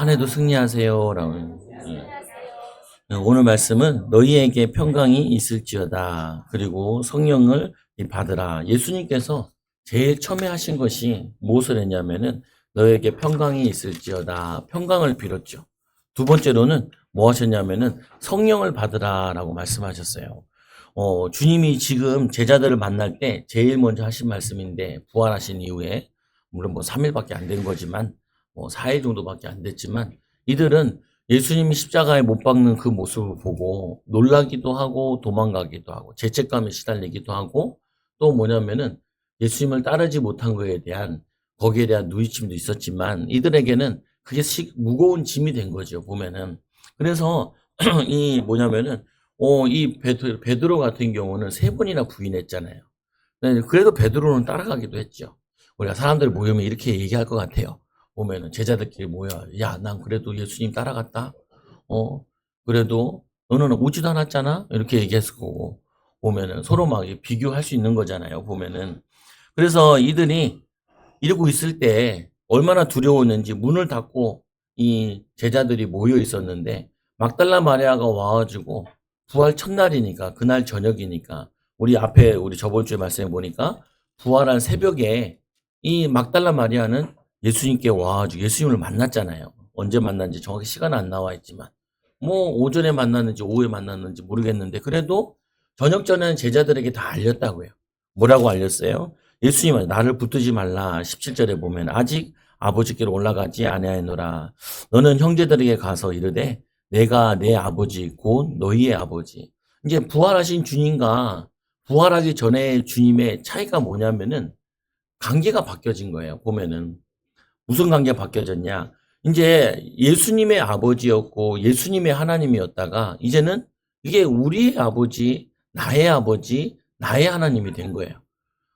한 해도 승리하세요. 라고. 오늘 말씀은 너희에게 평강이 있을지어다. 그리고 성령을 받으라. 예수님께서 제일 처음에 하신 것이 무엇을 했냐면은 너에게 평강이 있을지어다. 평강을 빌었죠. 두 번째로는 뭐 하셨냐면은 성령을 받으라라고 말씀하셨어요. 주님이 지금 제자들을 만날 때 제일 먼저 하신 말씀인데 부활하신 이후에 물론 뭐 3일밖에 안 된 거지만 뭐 4일 정도밖에 안 됐지만 이들은 예수님이 십자가에 못 박는 그 모습을 보고 놀라기도 하고 도망가기도 하고 죄책감에 시달리기도 하고 또 뭐냐면은 예수님을 따르지 못한 거에 대한 거기에 대한 누이침도 있었지만 이들에게는 그게 무거운 짐이 된 거죠 보면은. 그래서 이 뭐냐면은 이 베드로 같은 경우는 3번이나 부인했잖아요. 네, 그래도 베드로는 따라가기도 했죠. 우리가 사람들 모이면 이렇게 얘기할 것 같아요. 보면은 제자들끼리 모여, 야, 난 그래도 예수님 따라갔다. 그래도 너는 오지도 않았잖아. 이렇게 얘기했을 거고 보면은 서로 막 비교할 수 있는 거잖아요. 보면은. 그래서 이들이 이러고 있을 때 얼마나 두려웠는지 문을 닫고 이 제자들이 모여 있었는데 막달라 마리아가 와가지고 부활 첫날이니까 그날 저녁이니까 우리 앞에 우리 저번 주에 말씀해 보니까 부활한 새벽에 이 막달라 마리아는 예수님께 와가지고 예수님을 만났잖아요. 언제 만났는지 정확히 시간은 안 나와 있지만 뭐 오전에 만났는지 오후에 만났는지 모르겠는데 그래도 저녁 전에는 제자들에게 다 알렸다고요. 뭐라고 알렸어요? 예수님은 나를 붙들지 말라. 17절에 보면 아직 아버지께로 올라가지 아니하노라. 너는 형제들에게 가서 이르되 내가 내 아버지 곧 너희의 아버지. 이제 부활하신 주님과 부활하기 전에 주님의 차이가 뭐냐면은 관계가 바뀌어진 거예요. 보면은 무슨 관계가 바뀌어졌냐? 이제 예수님의 아버지였고 예수님의 하나님이었다가 이제는 이게 우리의 아버지, 나의 하나님이 된 거예요.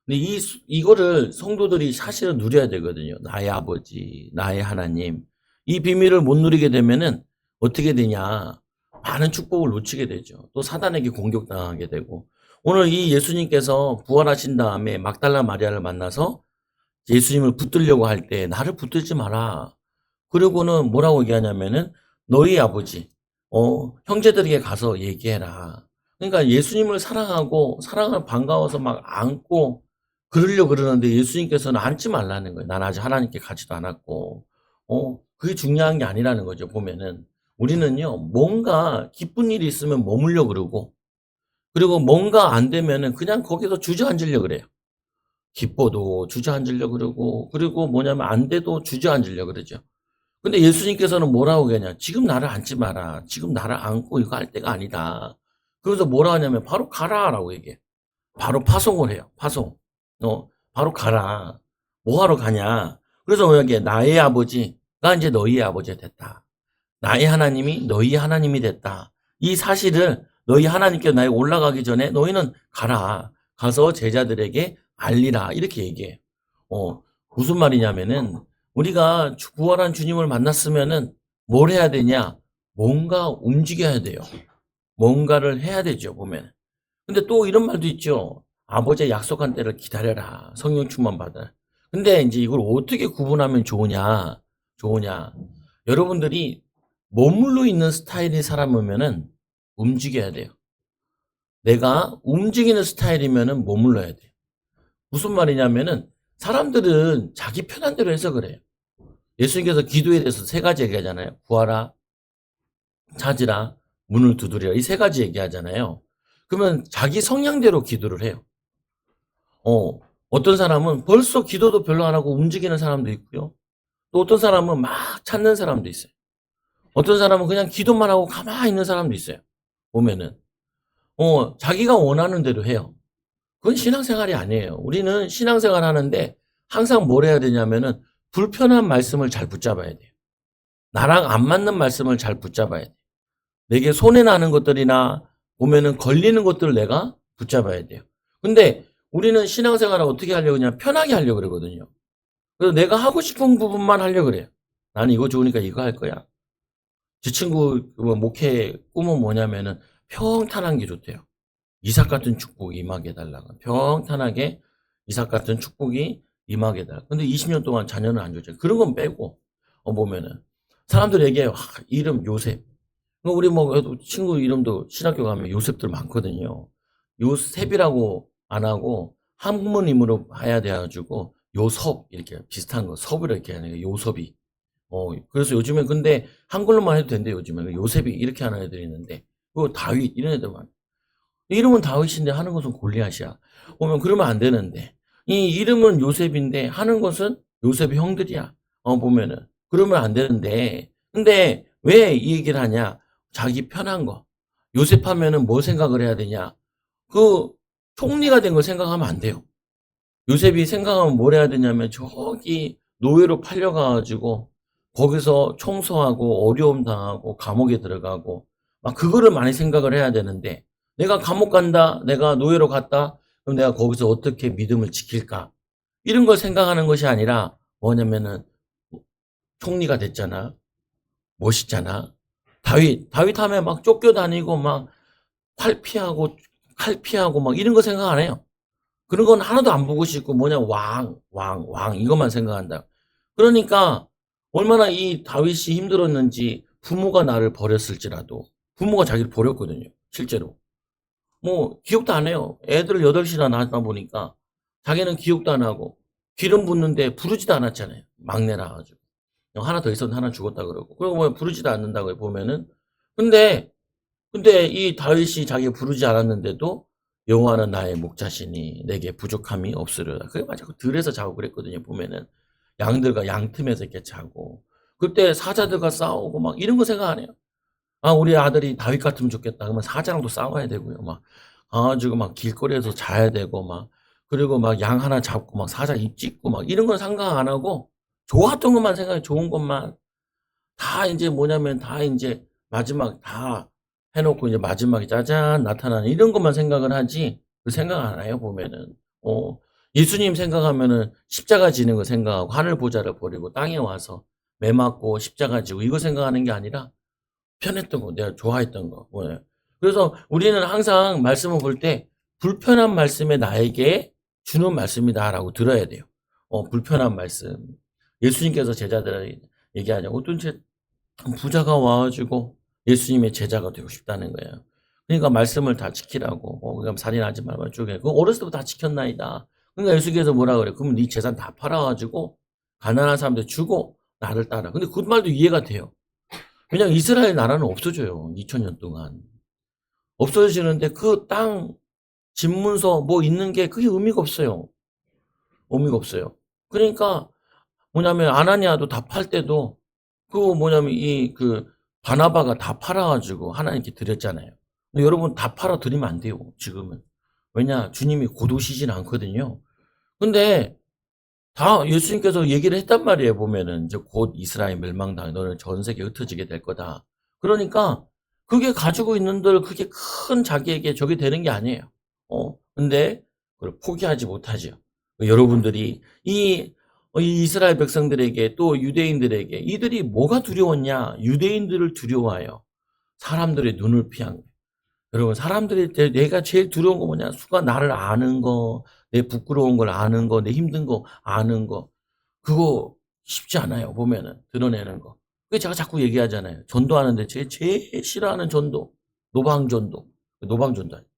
근데 이거를 성도들이 사실은 누려야 되거든요. 나의 아버지, 나의 하나님. 이 비밀을 못 누리게 되면은 어떻게 되냐? 많은 축복을 놓치게 되죠. 또 사단에게 공격당하게 되고. 오늘 이 예수님께서 부활하신 다음에 막달라 마리아를 만나서 예수님을 붙들려고 할 때 나를 붙들지 마라. 그리고는 뭐라고 얘기하냐면은 너희 아버지, 형제들에게 가서 얘기해라. 그러니까 예수님을 사랑하고 사랑을 반가워서 막 안고 그러려고 그러는데 예수님께서는 앉지 말라는 거예요. 난 아직 하나님께 가지도 않았고. 그게 중요한 게 아니라는 거죠, 보면은. 우리는요, 뭔가 기쁜 일이 있으면 머물려 그러고, 그리고 뭔가 안 되면은 그냥 거기서 주저앉으려 그래요. 기뻐도 주저앉으려 그러고, 그리고 뭐냐면 안 돼도 주저앉으려 그러죠. 근데 예수님께서는 뭐라고 하냐? 지금 나를 앉지 마라. 지금 나를 안고 이거 할 때가 아니다. 그래서 뭐라 하냐면 바로 가라라고 얘기해. 바로 파송을 해요. 파송. 바로 가라. 뭐 하러 가냐? 그래서 여기 나의 아버지가 이제 너희의 아버지가 됐다. 나의 하나님이 너희의 하나님이 됐다. 이 사실을 너희 하나님께 나에 올라가기 전에 너희는 가라. 가서 제자들에게 알리라. 이렇게 얘기해. 무슨 말이냐면은 우리가 부활한 주님을 만났으면은 뭘 해야 되냐? 뭔가 움직여야 돼요. 뭔가를 해야 되죠, 보면. 근데 또 이런 말도 있죠. 아버지의 약속한 때를 기다려라. 성령 충만 받아. 근데 이제 이걸 어떻게 구분하면 좋으냐. 여러분들이 머물러 있는 스타일의 사람이면은 움직여야 돼요. 내가 움직이는 스타일이면은 머물러야 돼요. 무슨 말이냐면은 사람들은 자기 편한 대로 해서 그래요. 예수님께서 기도에 대해서 3가지 얘기하잖아요. 구하라, 찾으라, 문을 두드리라. 이 3가지 얘기하잖아요. 그러면 자기 성향대로 기도를 해요. 어떤 사람은 벌써 기도도 별로 안 하고 움직이는 사람도 있고요. 또 어떤 사람은 막 찾는 사람도 있어요. 어떤 사람은 그냥 기도만 하고 가만히 있는 사람도 있어요. 보면은. 자기가 원하는 대로 해요. 그건 신앙생활이 아니에요. 우리는 신앙생활 하는데 항상 뭘 해야 되냐면은 불편한 말씀을 잘 붙잡아야 돼요. 나랑 안 맞는 말씀을 잘 붙잡아야 돼요. 내게 손해나는 것들이나 보면은 걸리는 것들을 내가 붙잡아야 돼요. 근데 우리는 신앙생활을 어떻게 하려고 그냥 편하게 하려고 그러거든요. 그래서 내가 하고 싶은 부분만 하려고 그래요. 나는 이거 좋으니까 이거 할 거야. 제 친구 목회 꿈은 뭐냐면은 평탄한 게 좋대요. 이삭 같은 축복이 임하게 해달라고. 평탄하게 이삭 같은 축복이 임하게 해달라고. 근데 20년 동안 자녀는 안 줬죠. 그런 건 빼고, 보면은. 사람들이 얘기해요. 이름 요셉. 우리 뭐 친구 이름도 신학교 가면 요셉들 많거든요. 요셉이라고 안 하고 한문임으로 해야 돼 가지고 요섭 이렇게 비슷한 거 섭을 이렇게 하는 거 요섭이. 그래서 요즘에 근데 한글로만 해도 된대요, 요즘에. 요셉이 이렇게 하는 애들이 있는데 그 다윗 이런 애들만. 이름은 다윗인데 하는 것은 골리앗이야. 보면 그러면 안 되는데 이 이름은 요셉인데 하는 것은 요셉의 형들이야. 보면은 그러면 안 되는데 근데 왜 이 얘기를 하냐? 자기 편한 거. 요셉 하면은 뭐 생각을 해야 되냐? 그 총리가 된 걸 생각하면 안 돼요. 요셉이 생각하면 뭘 해야 되냐면 저기 노예로 팔려가 가지고 거기서 청소하고 어려움 당하고 감옥에 들어가고 막 그거를 많이 생각을 해야 되는데 내가 감옥 간다. 내가 노예로 갔다. 그럼 내가 거기서 어떻게 믿음을 지킬까? 이런 걸 생각하는 것이 아니라 뭐냐면은 총리가 됐잖아. 멋있잖아. 다윗 하면 막 쫓겨다니고 막 활 피하고 칼 피하고 막 이런 거 생각 안 해요. 그런 건 하나도 안 보고 싶고 뭐냐 왕 이것만 생각한다. 그러니까 얼마나 이 다윗이 힘들었는지 부모가 나를 버렸을지라도 부모가 자기를 버렸거든요. 실제로. 뭐 기억도 안 해요. 애들을 8이나 낳았다 보니까 자기는 기억도 안 하고 기름 붓는데 부르지도 않았잖아요. 막내라 가지고. 하나 더 있었는데 하나 죽었다 그러고. 그리고 뭐 부르지도 않는다고요, 보면은. 근데 이 다윗이 자기가 부르지 않았는데도 여호와는 나의 목자시니 내게 부족함이 없으리라. 그게 맞아. 그 들에서 자고 그랬거든요, 보면은. 양들과 양 틈에서 이렇게 자고. 그때 사자들과 싸우고 막 이런 거 생각 안 해요. 우리 아들이 다윗 같으면 좋겠다. 그러면 사자랑도 싸워야 되고요. 막 가지고 막 길거리에서 자야 되고 막 그리고 막 양 하나 잡고 막 사자 입 찢고 막 이런 건 생각 안 하고 좋았던 것만 생각해. 좋은 것만. 다 인제 뭐냐면 다 인제 마지막 다 해 놓고 이제 마지막에 짜잔 나타나는 이런 것만 생각을 하지 그 생각 안 해요, 보면은. 예수님 생각하면은 십자가 지는 거 생각하고 하늘 보좌를 버리고 땅에 와서 매 맞고 십자가 지고 이거 생각하는 게 아니라 편했던 거, 내가 좋아했던 거. 그래서 우리는 항상 말씀을 볼 때 불편한 말씀에 나에게 주는 말씀이다라고 들어야 돼요. 불편한 말씀. 예수님께서 제자들에게 얘기하죠. 어떤 부자가 와 가지고 예수님의 제자가 되고 싶다는 거예요. 그러니까 말씀을 다 지키라고. 그러니까 살인하지 말고 쪼개. 그거 어렸을 때부터 다 지켰나이다. 그러니까 예수께서 뭐라 그래요? 그러면 네 재산 다 팔아 가지고 가난한 사람들 주고 나를 따라. 근데 그 말도 이해가 돼요. 왜냐하면 이스라엘 나라는 없어져요. 2000년 동안. 없어지는데 그 땅 집문서 뭐 있는 게 그게 의미가 없어요. 의미가 없어요. 그러니까 뭐냐면 아나니아도 다 팔 때도 뭐냐면 바나바가 다 팔아 가지고 하나님께 드렸잖아요. 근데 여러분 다 팔아 드리면 안 돼요, 지금은. 왜냐? 주님이 곧 오시진 않거든요. 근데 다 예수님께서 얘기를 했단 말이에요, 보면은. 이제 곧 이스라엘 멸망당해. 너는 전 세계에 흩어지게 될 거다. 그러니까 그게 가지고 있는들 그게 큰 자기에게 적이 되는 게 아니에요. 근데 그걸 포기하지 못하죠. 여러분들이 이 이스라엘 백성들에게 또 유대인들에게 이들이 뭐가 두려웠냐? 유대인들을 두려워하여 사람들의 눈을 피한 거예요. 여러분 사람들이 내가 제일 두려운 거 뭐냐? 수가 나를 아는 거, 내 부끄러운 걸 아는 거, 내 힘든 거 아는 거. 그거 쉽지 않아요. 보면은 드러내는 거. 그게 제가 자꾸 얘기하잖아요. 전도하는데 제일 싫어하는 전도 노방전도. 노방전도 아니에요.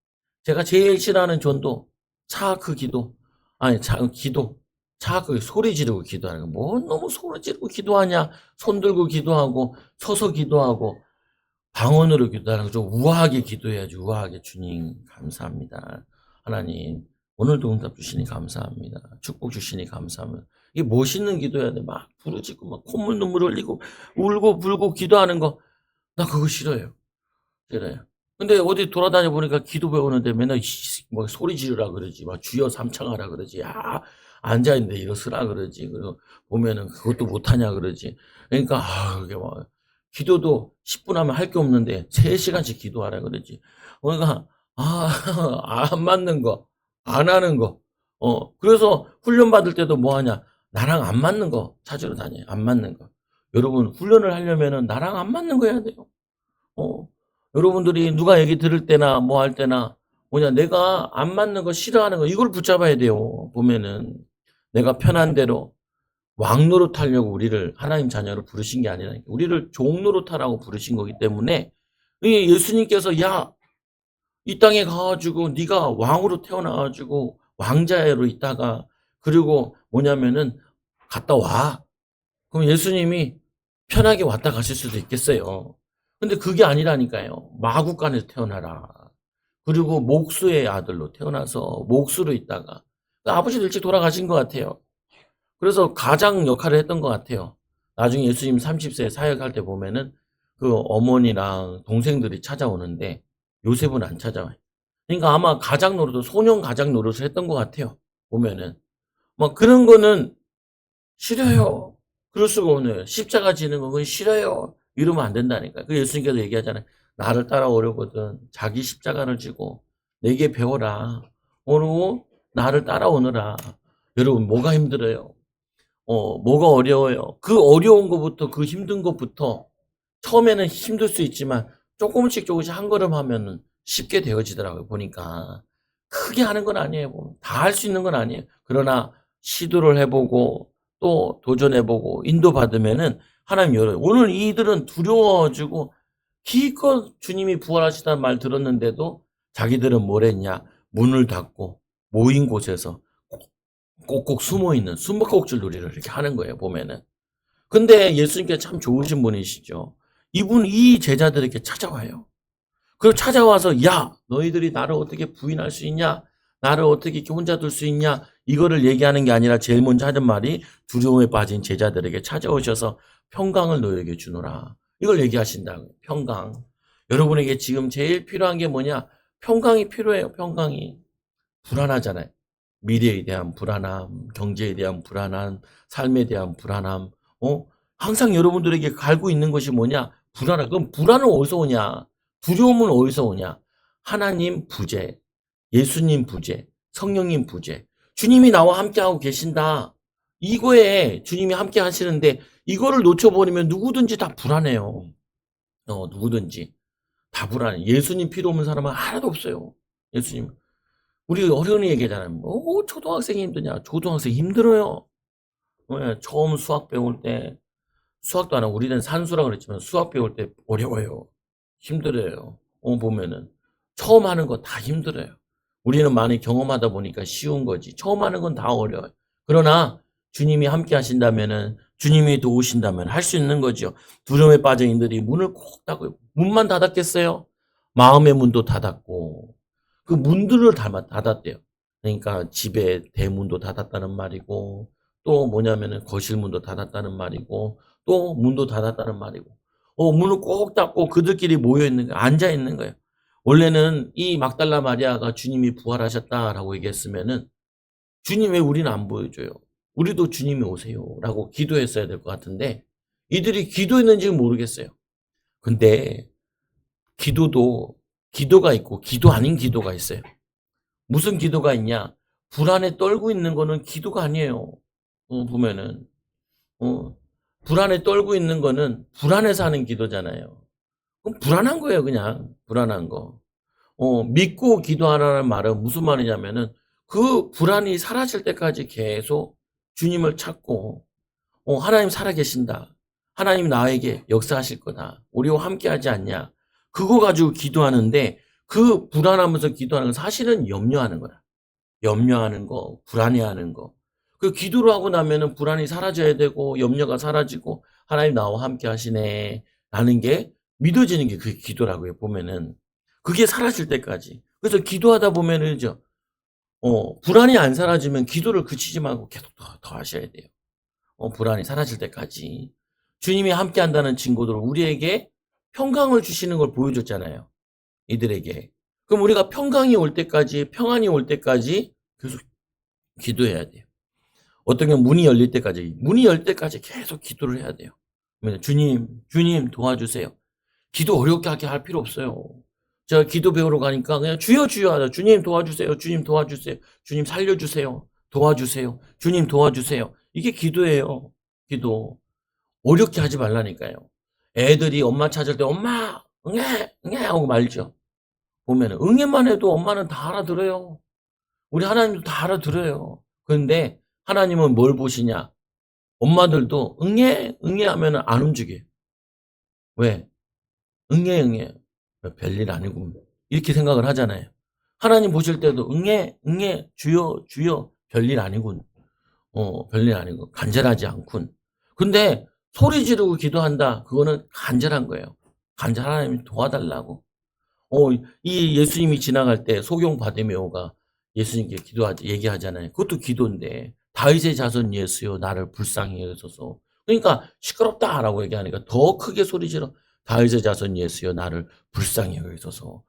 제가 제일 싫어하는 전도 차크 기도. 아니 기도. 차크 소리 지르고 기도하는 거. 뭐 너무 소리 지르고 기도하냐? 손 들고 기도하고 서서 기도하고 방언으로 기도하는 거 좀 우아하게 기도해야지. 우아하게 주님 감사합니다. 하나님 오늘도 응답 주시니 감사합니다. 축복 주시니 감사합니다. 이게 멋있는 기도해야 돼. 막 부르짖고 막 콧물 눈물 흘리고 울고 불고 기도하는 거. 나 그거 싫어요. 싫어요. 근데 어디 돌아다녀 보니까 기도 배우는데 맨날 뭐 소리 지르라 그러지. 막 주여 삼창하라 그러지. 야 앉아 있는데 일어서라 그러지. 그리고 보면은 그것도 못하냐 그러지. 그러니까 그게 막 기도도 10분 하면 할 게 없는데 3시간씩 기도하라 그러지. 그러니까 안 맞는 거, 안 하는 거. 그래서 훈련 받을 때도 뭐 하냐? 나랑 안 맞는 거 찾으러 다녀요. 안 맞는 거. 여러분 훈련을 하려면은 나랑 안 맞는 거 해야 돼요. 여러분들이 누가 얘기 들을 때나 뭐 할 때나 뭐냐 내가 안 맞는 거 싫어하는 거 이걸 붙잡아야 돼요. 보면은 내가 편한 대로 왕 노릇하려고 우리를 하나님 자녀로 부르신 게 아니라 우리를 종 노릇하라고 부르신 거기 때문에 예수님께서 야, 이 땅에 가가지고 네가 왕으로 태어나가지고 왕자로 있다가 그리고 뭐냐면은 갔다 와. 그럼 예수님이 편하게 왔다 가실 수도 있겠어요. 근데 그게 아니라니까요. 마구간에서 태어나라. 그리고 목수의 아들로 태어나서 목수로 있다가 아버지도 일찍 돌아가신 것 같아요. 그래서 가장 역할을 했던 것 같아요. 나중에 예수님 30세 사역할 때 보면은 그 어머니랑 동생들이 찾아오는데 요셉은 안 찾아와요. 그러니까 아마 가장 노릇도 소년 가장 노릇을 했던 것 같아요. 보면은 막 그런 거는 싫어요. 그럴 수가 없네요. 십자가 지는 건 그건 싫어요. 이러면 안 된다니까. 그 예수님께서 얘기하잖아요. 나를 따라오려거든 자기 십자가를 지고 내게 배워라. 오늘 나를 따라오느라. 여러분 뭐가 힘들어요? 뭐가 어려워요? 그 어려운 것부터 그 힘든 것부터 처음에는 힘들 수 있지만 조금씩 조금씩 한 걸음 하면은 쉽게 되어지더라고요. 보니까 크게 하는 건 아니에요. 다 할 수 있는 건 아니에요. 그러나 시도를 해보고 또 도전해보고 인도받으면은 하나님 열어요. 오늘 이들은 두려워가지고 기껏 주님이 부활하시다는 말 들었는데도 자기들은 뭘 했냐? 문을 닫고 모인 곳에서 꼭꼭 숨어있는 숨바꼭질 놀이를 이렇게 하는 거예요. 보면은. 근데 예수님께서 참 좋으신 분이시죠. 이분 이 제자들에게 찾아와요. 그리고 찾아와서 야 너희들이 나를 어떻게 부인할 수 있냐? 나를 어떻게 이렇게 혼자 둘 수 있냐? 이거를 얘기하는 게 아니라 제일 먼저 하는 말이 두려움에 빠진 제자들에게 찾아오셔서 평강을 너희에게 주노라. 이걸 얘기하신다고요. 평강. 여러분에게 지금 제일 필요한 게 뭐냐? 평강이 필요해요. 평강이. 불안하잖아요. 미래에 대한 불안함, 경제에 대한 불안함, 삶에 대한 불안함, 항상 여러분들에게 갈고 있는 것이 뭐냐? 불안함. 그럼 불안은 어디서 오냐? 두려움은 어디서 오냐? 하나님 부재, 예수님 부재, 성령님 부재. 주님이 나와 함께하고 계신다. 이거에 주님이 함께 하시는데 이거를 놓쳐버리면 누구든지 다 불안해요. 누구든지. 다 불안해. 예수님 필요 없는 사람은 하나도 없어요. 예수님. 우리 어려운 얘기잖아요. 초등학생이 힘드냐? 초등학생 힘들어요. 처음 수학 배울 때 수학도 안 하고 우리는 산수라고 그랬지만 수학 배울 때 어려워요. 힘들어요. 보면은 처음 하는 거 다 힘들어요. 우리는 많이 경험하다 보니까 쉬운 거지. 처음 하는 건 다 어려워요. 그러나 주님이 함께 하신다면은 주님이 도우신다면 할 수 있는 거죠. 두려움에 빠진 이들이 문을 꼭 닫고 문만 닫았겠어요? 마음의 문도 닫았고 그 문들을 닫았대요. 그러니까 집에 대문도 닫았다는 말이고 또 뭐냐면은 거실 문도 닫았다는 말이고 또 문도 닫았다는 말이고 문을 꼭 닫고 그들끼리 모여 있는 거예요. 앉아 있는 거예요. 원래는 이 막달라 마리아가 주님이 부활하셨다라고 얘기했으면은 주님 왜 우리는 안 보여줘요? 우리도 주님이 오세요라고 기도했어야 될 것 같은데 이들이 기도했는지 모르겠어요. 근데 기도도 기도가 있고 기도 아닌 기도가 있어요. 무슨 기도가 있냐? 불안에 떨고 있는 거는 기도가 아니에요. 보면은 불안에 떨고 있는 거는 불안해서 하는 기도잖아요. 그럼 불안한 거예요, 그냥. 불안한 거. 믿고 기도하라는 말은 무슨 말이냐면은 그 불안이 사라질 때까지 계속 주님을 찾고 하나님 살아계신다. 하나님 나에게 역사하실 거다. 우리와 함께하지 않냐. 그거 가지고 기도하는데 그 불안하면서 기도하는 건 사실은 염려하는 거다. 염려하는 거, 불안해하는 거. 그 기도를 하고 나면은 불안이 사라져야 되고 염려가 사라지고 하나님 나와 함께 하시네 라는 게 믿어지는 게 그게 기도라고요. 보면은 그게 사라질 때까지. 그래서 기도하다 보면은 불안이 안 사라지면 기도를 그치지 말고 계속 더 하셔야 돼요. 불안이 사라질 때까지. 주님이 함께 한다는 증거들 우리에게 평강을 주시는 걸 보여줬잖아요. 이들에게. 그럼 우리가 평강이 올 때까지, 평안이 올 때까지 계속 기도해야 돼요. 어떤 경우 문이 열릴 때까지, 문이 열 때까지 계속 기도를 해야 돼요. 주님 도와주세요. 기도 어렵게 하게 할 필요 없어요. 제가 기도 배우러 가니까 그냥 주여 주여 하자. 주님 도와주세요. 주님 도와주세요. 주님 살려주세요. 도와주세요. 주님 도와주세요. 이게 기도예요. 기도. 어렵게 하지 말라니까요. 애들이 엄마 찾을 때 엄마 응애 응애 하고 말죠. 보면은 응애만 해도 엄마는 다 알아들어요. 우리 하나님도 다 알아들어요. 그런데 하나님은 뭘 보시냐? 엄마들도 응애, 응애 하면은 안 움직여요. 왜? 응애, 응애. 별일 아니고. 이렇게 생각을 하잖아요. 하나님 보실 때도 응애, 응애, 주여, 주여. 별일 아니군. 별일 아니고. 간절하지 않군. 근데 소리 지르고 기도한다. 그거는 간절한 거예요. 하나님이 도와달라고. 이 예수님이 지나갈 때 소경 바디메오가 예수님께 얘기하잖아요. 그것도 기도인데 다윗의 자손 예수여 나를 불쌍히 여기소서. 그러니까 시끄럽다라고 얘기하니까 더 크게 소리 지르 다윗의 자손 예수여 나를 불쌍히 여기소서.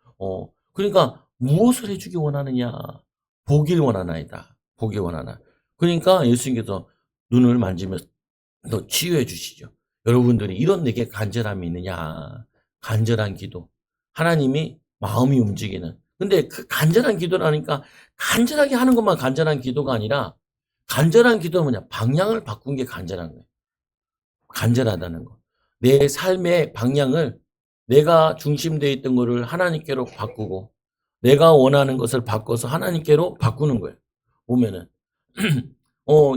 그러니까 무엇을 해주기 원하느냐? 보길 원하나이다. 보길 원하나. 그러니까 예수님께서 눈을 만지면서 너 치유해 주시죠. 여러분들이 이런 내게 간절함이 있느냐? 간절한 기도. 하나님이 마음이 움직이는. 근데 그 간절한 기도라니까 간절하게 하는 것만 간절한 기도가 아니라 간절한 기도는 뭐냐? 방향을 바꾼 게 간절한 거예요. 간절하다는 거. 내 삶의 방향을 내가 중심되어 있던 거를 하나님께로 바꾸고 내가 원하는 것을 바꿔서 하나님께로 바꾸는 거예요. 보면은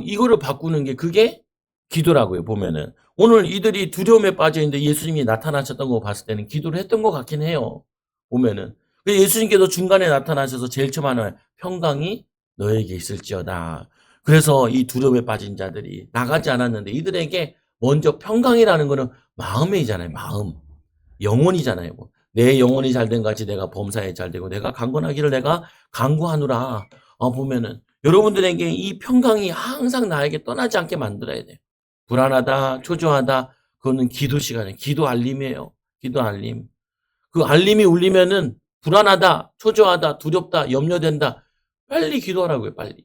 이거를 바꾸는 게 그게 기도라고요. 보면은 오늘 이들이 두려움에 빠져 있는데 예수님이 나타나셨던 거 봤을 때는 기도를 했던 것 같긴 해요. 보면은 예수님께서 중간에 나타나셔서 제일 처음 하는 평강이 너에게 있을지어다. 그래서 이 두려움에 빠진 자들이 나가지 않았는데 이들에게 먼저 평강이라는 거는 마음이잖아요. 마음. 영혼이잖아요. 내 영혼이 잘된 같이 내가 범사에 잘되고 내가 강건하기를 내가 강구하노라. 보면은 여러분들에게 이 평강이 항상 나에게 떠나지 않게 만들어야 돼요. 불안하다, 초조하다, 그거는 기도 시간이에요. 기도 알림이에요. 기도 알림. 그 알림이 울리면은 불안하다, 초조하다, 두렵다, 염려된다. 빨리 기도하라고요, 빨리.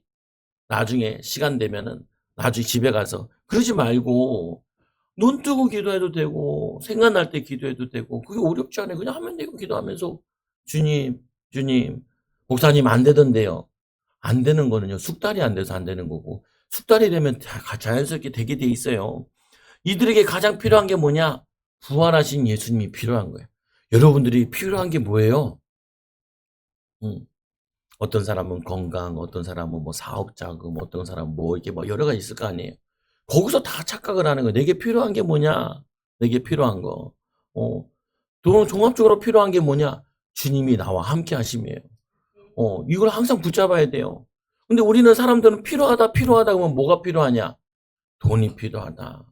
나중에 시간 되면은 나중에 집에 가서 그러지 말고 눈 뜨고 기도해도 되고 생각날 때 기도해도 되고 그게 어렵지 않아요. 그냥 하면 되고 기도하면서 주님, 주님, 목사님 안 되던데요. 안 되는 거는요. 숙달이 안 돼서 안 되는 거고 숙달이 되면 자연스럽게 되게 돼 있어요. 이들에게 가장 필요한 게 뭐냐? 부활하신 예수님이 필요한 거예요. 여러분들이 필요한 게 뭐예요? 음. 어떤 사람은 건강, 어떤 사람은 뭐 사업 자금, 어떤 사람은 뭐 이렇게 뭐 여러 가지 있을 거 아니에요. 거기서 다 착각을 하는 거예요. 내게 필요한 게 뭐냐? 내게 필요한 거. 어, 종합적으로 필요한 게 뭐냐? 주님이 나와 함께 하심이에요. 이걸 항상 붙잡아야 돼요. 근데 우리는 사람들은 필요하다, 필요하다 그러면 뭐가 필요하냐? 돈이 필요하다.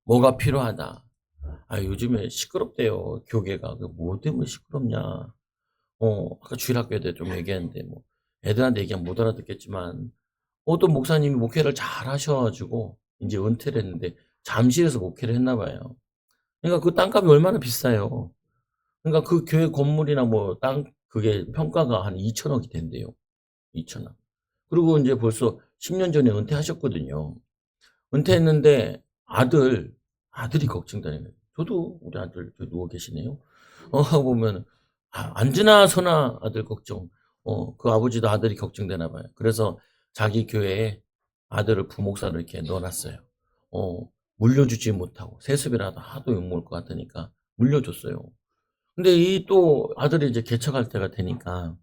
뭐가 필요하다. 요즘에 시끄럽대요. 교계가. 뭐 때문에 시끄럽냐? 아까 주일학교 때 좀 얘기했는데, 뭐, 애들한테 얘기하면 못 알아듣겠지만, 어떤 목사님이 목회를 잘 하셔가지고, 이제 은퇴를 했는데, 잠실에서 목회를 했나 봐요. 그러니까 그 땅값이 얼마나 비싸요. 그러니까 그 교회 건물이나 뭐, 그게 평가가 한 2천억이 된대요. 2천억. 그리고 이제 벌써 10년 전에 은퇴하셨거든요. 은퇴했는데, 아들이 걱정되는 거예요. 저도 우리 아들, 저 누워 계시네요. 보면, 안지나 서나 아들 걱정. 그 아버지도 아들이 걱정되나 봐요. 그래서 자기 교회에 아들을 부목사로 이렇게 넣어놨어요. 물려주지 못하고 세습이라도 하도 욕먹을 것 같으니까 물려줬어요. 근데 이 또 아들이 이제 개척할 때가 되니까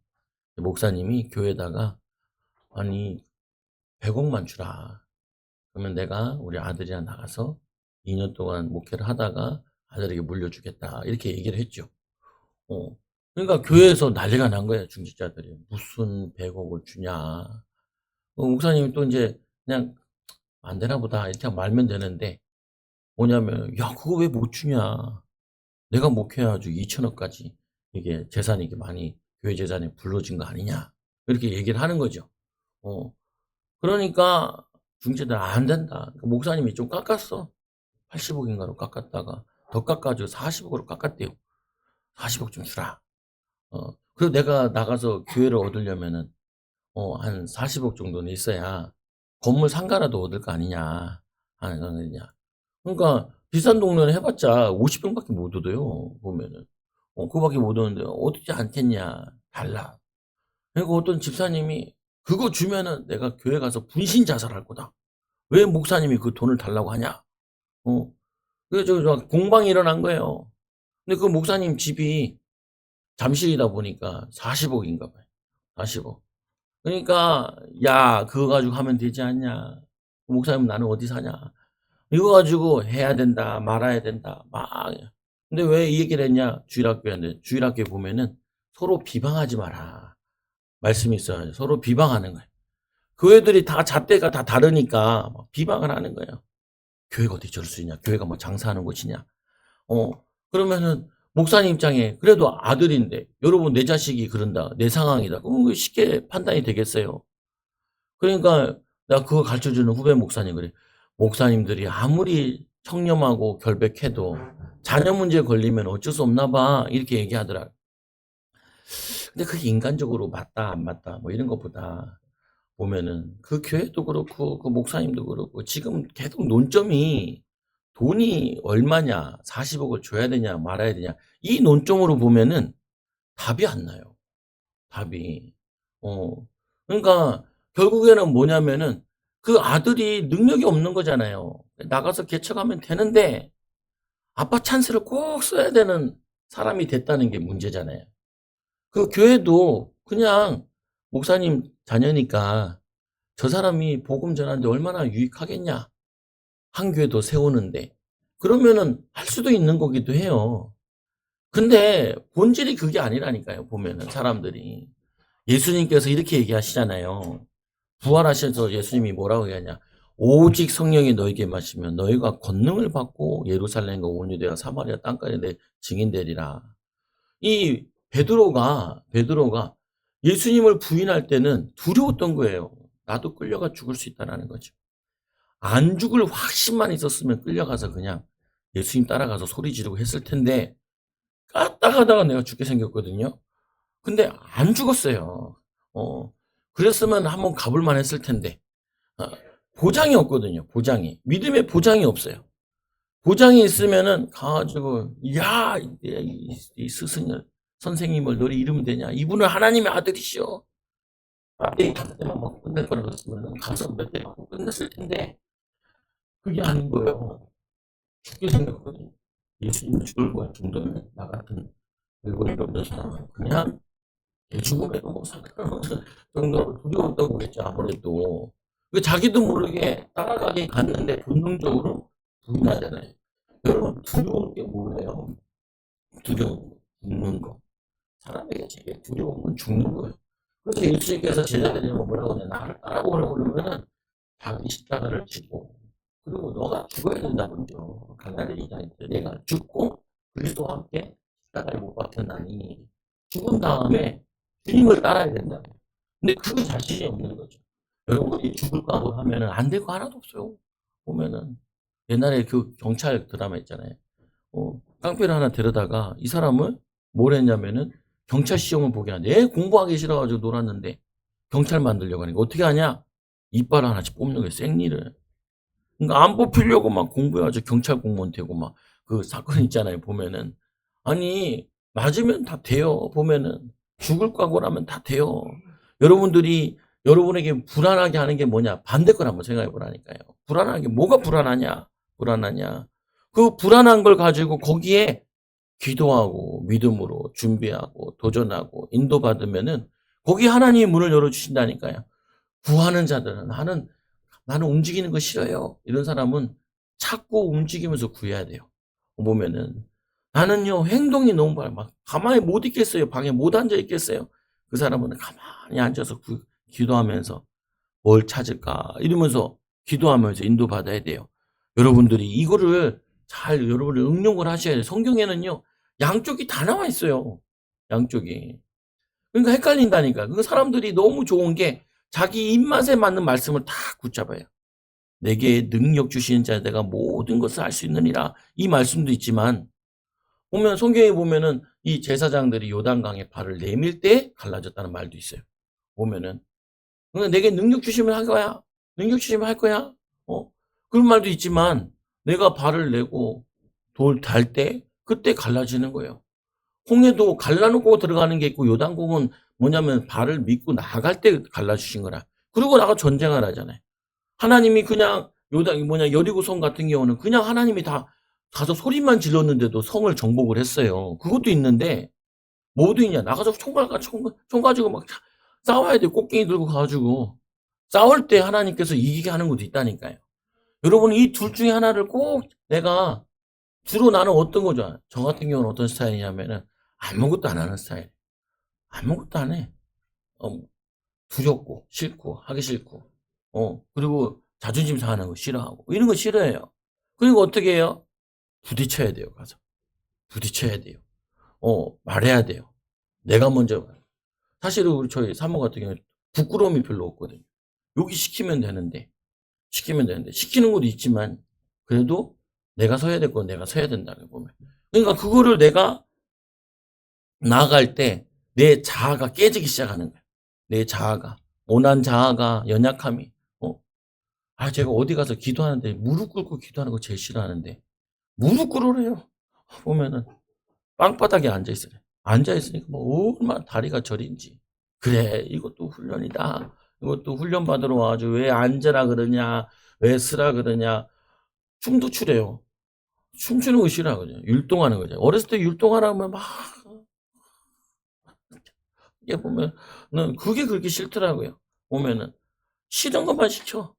목사님이 교회에다가 아니 100억만 주라. 그러면 내가 우리 아들이랑 나가서 2년 동안 목회를 하다가 아들에게 물려주겠다. 이렇게 얘기를 했죠. 어. 그러니까 교회에서 난리가 난 거예요, 중직자들이. 무슨 100억을 주냐. 목사님이 또 이제 그냥 안 되나 보다. 이렇게 말면 되는데, 뭐냐면, 야, 그거 왜 못 주냐. 내가 목회해가지고 2천억까지 이게 재산이 이게 많이, 교회 재산이 불러진 거 아니냐. 이렇게 얘기를 하는 거죠. 그러니까 중직자들 안 된다. 목사님이 좀 깎았어. 80억인가로 깎았다가 더 깎아줘 40억으로 깎았대요. 40억 좀 주라. 그래서 내가 나가서 기회를 얻으려면은, 한 40억 정도는 있어야 건물 상가라도 얻을 거 아니냐. 하는 거냐. 그러니까 비싼 동네는 해봤자 50평밖에 못 얻어요. 보면은. 그거밖에 못 얻는데 얻지 않겠냐. 달라. 그리고 어떤 집사님이 그거 주면은 내가 교회 가서 분신 자살할 거다. 왜 목사님이 그 돈을 달라고 하냐. 그래서 저 공방이 일어난 거예요. 근데 그 목사님 집이 잠실이다 보니까 40억인가 봐요. 40억. 그러니까 야 그거 가지고 하면 되지 않냐. 목사님 나는 어디 사냐. 이거 가지고 해야 된다, 말아야 된다, 막. 근데 왜 이 얘기를 했냐? 주일학교인데, 주일학교에 보면은 서로 비방하지 마라. 말씀이 있어요. 서로 비방하는 거예요. 교회들이 다 잣대가 다 다르니까 막 비방을 하는 거예요. 교회가 어떻게 저럴 수 있냐? 교회가 뭐 장사하는 곳이냐? 어, 그러면은 목사님 입장에 그래도 아들인데, 여러분 내 자식이 그런다, 내 상황이다. 그럼 쉽게 판단이 되겠어요. 그러니까 나 그거 가르쳐주는 후배 목사님 그래. 목사님들이 아무리 청렴하고 결백해도 자녀 문제 걸리면 어쩔 수 없나 봐. 이렇게 얘기하더라. 근데 그게 인간적으로 맞다 안 맞다 뭐 이런 것보다 보면은 그 교회도 그렇고 그 목사님도 그렇고 지금 계속 논점이 돈이 얼마냐, 40억을 줘야 되냐 말아야 되냐, 이 논점으로 보면은 답이 안 나요. 답이. 어. 그러니까 결국에는 뭐냐면은 그 아들이 능력이 없는 거잖아요. 나가서 개척하면 되는데 아빠 찬스를 꼭 써야 되는 사람이 됐다는 게 문제잖아요. 그 교회도 그냥 목사님 자녀니까 저 사람이 복음 전하는데 얼마나 유익하겠냐. 한 교회 더 세우는데. 그러면은 할 수도 있는 거기도 해요. 근데 본질이 그게 아니라니까요. 보면은 사람들이. 예수님께서 이렇게 얘기하시잖아요. 부활하셔서 예수님이 뭐라고 얘기하냐. 오직 성령이 너에게 마시면 너희가 권능을 받고 예루살렘과 온 유대와 사마리아 땅까지 내 증인되리라. 이 베드로가 예수님을 부인할 때는 두려웠던 거예요. 나도 끌려가 죽을 수 있다는 거죠. 안 죽을 확신만 있었으면 끌려가서 그냥 예수님 따라가서 소리 지르고 했을 텐데 까딱하다가 내가 죽게 생겼거든요. 근데 안 죽었어요. 그랬으면 한번 가볼만 했을 텐데 어, 보장이 없거든요. 보장이. 믿음의 보장이 없어요. 보장이 있으면은 가가지고 야, 이 스승을 선생님을 너희 이루면 되냐? 이분은 하나님의 아들이시오. 앞에 다섯 대만 먹고 끝낼 거라고 했으면 가서 몇 대 맞고 끝냈을 텐데 그게 아닌 거예요. 죽게 생겼거든요. 예수님 죽을 거야 정도면 나 같은 얼굴이 없는 사람은 그냥 죽음에도 뭐 상관없는 정도로 두려웠다고 그랬죠. 아무래도 자기도 모르게 따라가긴 갔는데 본능적으로 부인하잖아요. 여러분 두려운 게 뭐예요? 두려운 거, 죽는 거. 사람에게 제일 두려운 건 죽는 거예요. 그래서 예수님께서 제자들에게 뭐라고 하냐, 나를 따라오라고 그러면은 자기 십자가를 지고 그리고 너가 죽어야 된다군요. 갈라리 이장인데 내가 죽고 그리스도와 함께 십자가에 못 박혔나니 죽은 다음에 주님을 따라야 된다. 근데 그 자신이 없는 거죠. 여러분이 죽을 각오를 하면은 안 될 거 하나도 없어요. 보면은 옛날에 그 경찰 드라마 있잖아요. 깡패를 하나 데려다가 이 사람을 뭘 했냐면은 경찰 시험을 보게 하는데 애 공부하기 싫어가지고 놀았는데 경찰 만들려고 하니까 어떻게 하냐? 이빨 하나씩 뽑는 거예요. 생리를. 그러니까 안 뽑히려고 막 공부해가지고 경찰 공무원 되고 막 그 사건 있잖아요. 보면은 아니 맞으면 다 돼요. 보면은 죽을 각오라면 다 돼요. 여러분들이 여러분에게 불안하게 하는 게 뭐냐? 반대 걸 한번 생각해 보라니까요. 불안한 게 뭐가 불안하냐? 불안하냐? 그 불안한 걸 가지고 거기에 기도하고 믿음으로 준비하고 도전하고 인도받으면은 거기 하나님이 문을 열어주신다니까요. 구하는 자들은 나는 움직이는 거 싫어요. 이런 사람은 찾고 움직이면서 구해야 돼요. 보면은 나는요 행동이 너무 막 가만히 못 있겠어요. 방에 못 앉아 있겠어요. 그 사람은 가만히 앉아서 기도하면서 뭘 찾을까 이러면서 기도하면서 인도받아야 돼요. 여러분들이 이거를 잘 여러분을 응용을 하셔야 돼요. 성경에는요 양쪽이 다 나와 있어요. 양쪽이. 그러니까 헷갈린다니까. 그 사람들이 너무 좋은 게 자기 입맛에 맞는 말씀을 다 붙잡아요. 내게 능력 주시는 자 내가 모든 것을 할 수 있느니라. 이 말씀도 있지만 보면 성경에 보면은 이 제사장들이 요단강에 발을 내밀 때 갈라졌다는 말도 있어요. 보면은 내게 능력 주시면 할 거야. 능력 주시면 할 거야. 그런 말도 있지만 내가 발을 내고 돌 달 때 그때 갈라지는 거예요. 홍해도 갈라놓고 들어가는 게 있고 요단강은 뭐냐면 발을 믿고 나갈 때 갈라주신 거라. 그리고 나가 전쟁을 하잖아요. 하나님이 그냥 여리고성 같은 경우는 그냥 하나님이 다 가서 소리만 질렀는데도 성을 정복을 했어요. 그것도 있는데 뭐도 있냐? 나가서 총 가지고 막 싸워야 돼. 꽃갱이 들고 가가지고 싸울 때 하나님께서 이기게 하는 것도 있다니까요. 여러분 이 둘 중에 하나를 꼭 내가 주로 나는 어떤 거 좋아해요? 저 같은 경우는 어떤 스타일이냐면은 아무것도 안 하는 스타일. 아무것도 안 해. 어, 두렵고 싫고 하기 싫고 그리고 자존심 상하는 거 싫어하고 이런 거 싫어해요. 그리고 어떻게 해요? 부딪혀야 돼요. 가서 부딪혀야 돼요. 말해야 돼요. 내가 먼저 사실은 우리 저희 사모 같은 경우는 부끄러움이 별로 없거든요. 여기 시키는 것도 있지만 그래도 내가 서야 될 건 내가 서야 된다는 보면. 그러니까 그거를 내가 나아갈 때 내 자아가 깨지기 시작하는 거예요. 내 자아가 온한 자아가 연약함이 제가 어디 가서 기도하는데 무릎 꿇고 기도하는 거 제일 싫어하는데 무릎 꿇으래요. 보면은 땅바닥에 앉아 있으래. 앉아 있으니까 뭐 얼마나 다리가 저린지. 그래 이것도 훈련이다. 이것도 훈련 받으러 와가지고 왜 앉으라 그러냐, 왜 쓰라 그러냐. 춤도 추래요. 춤추는 거 싫어하거든요. 율동하는 거죠. 어렸을 때 율동하라면 막 이게 보면은 그게 그렇게 싫더라고요. 보면은 싫은 것만 시켜.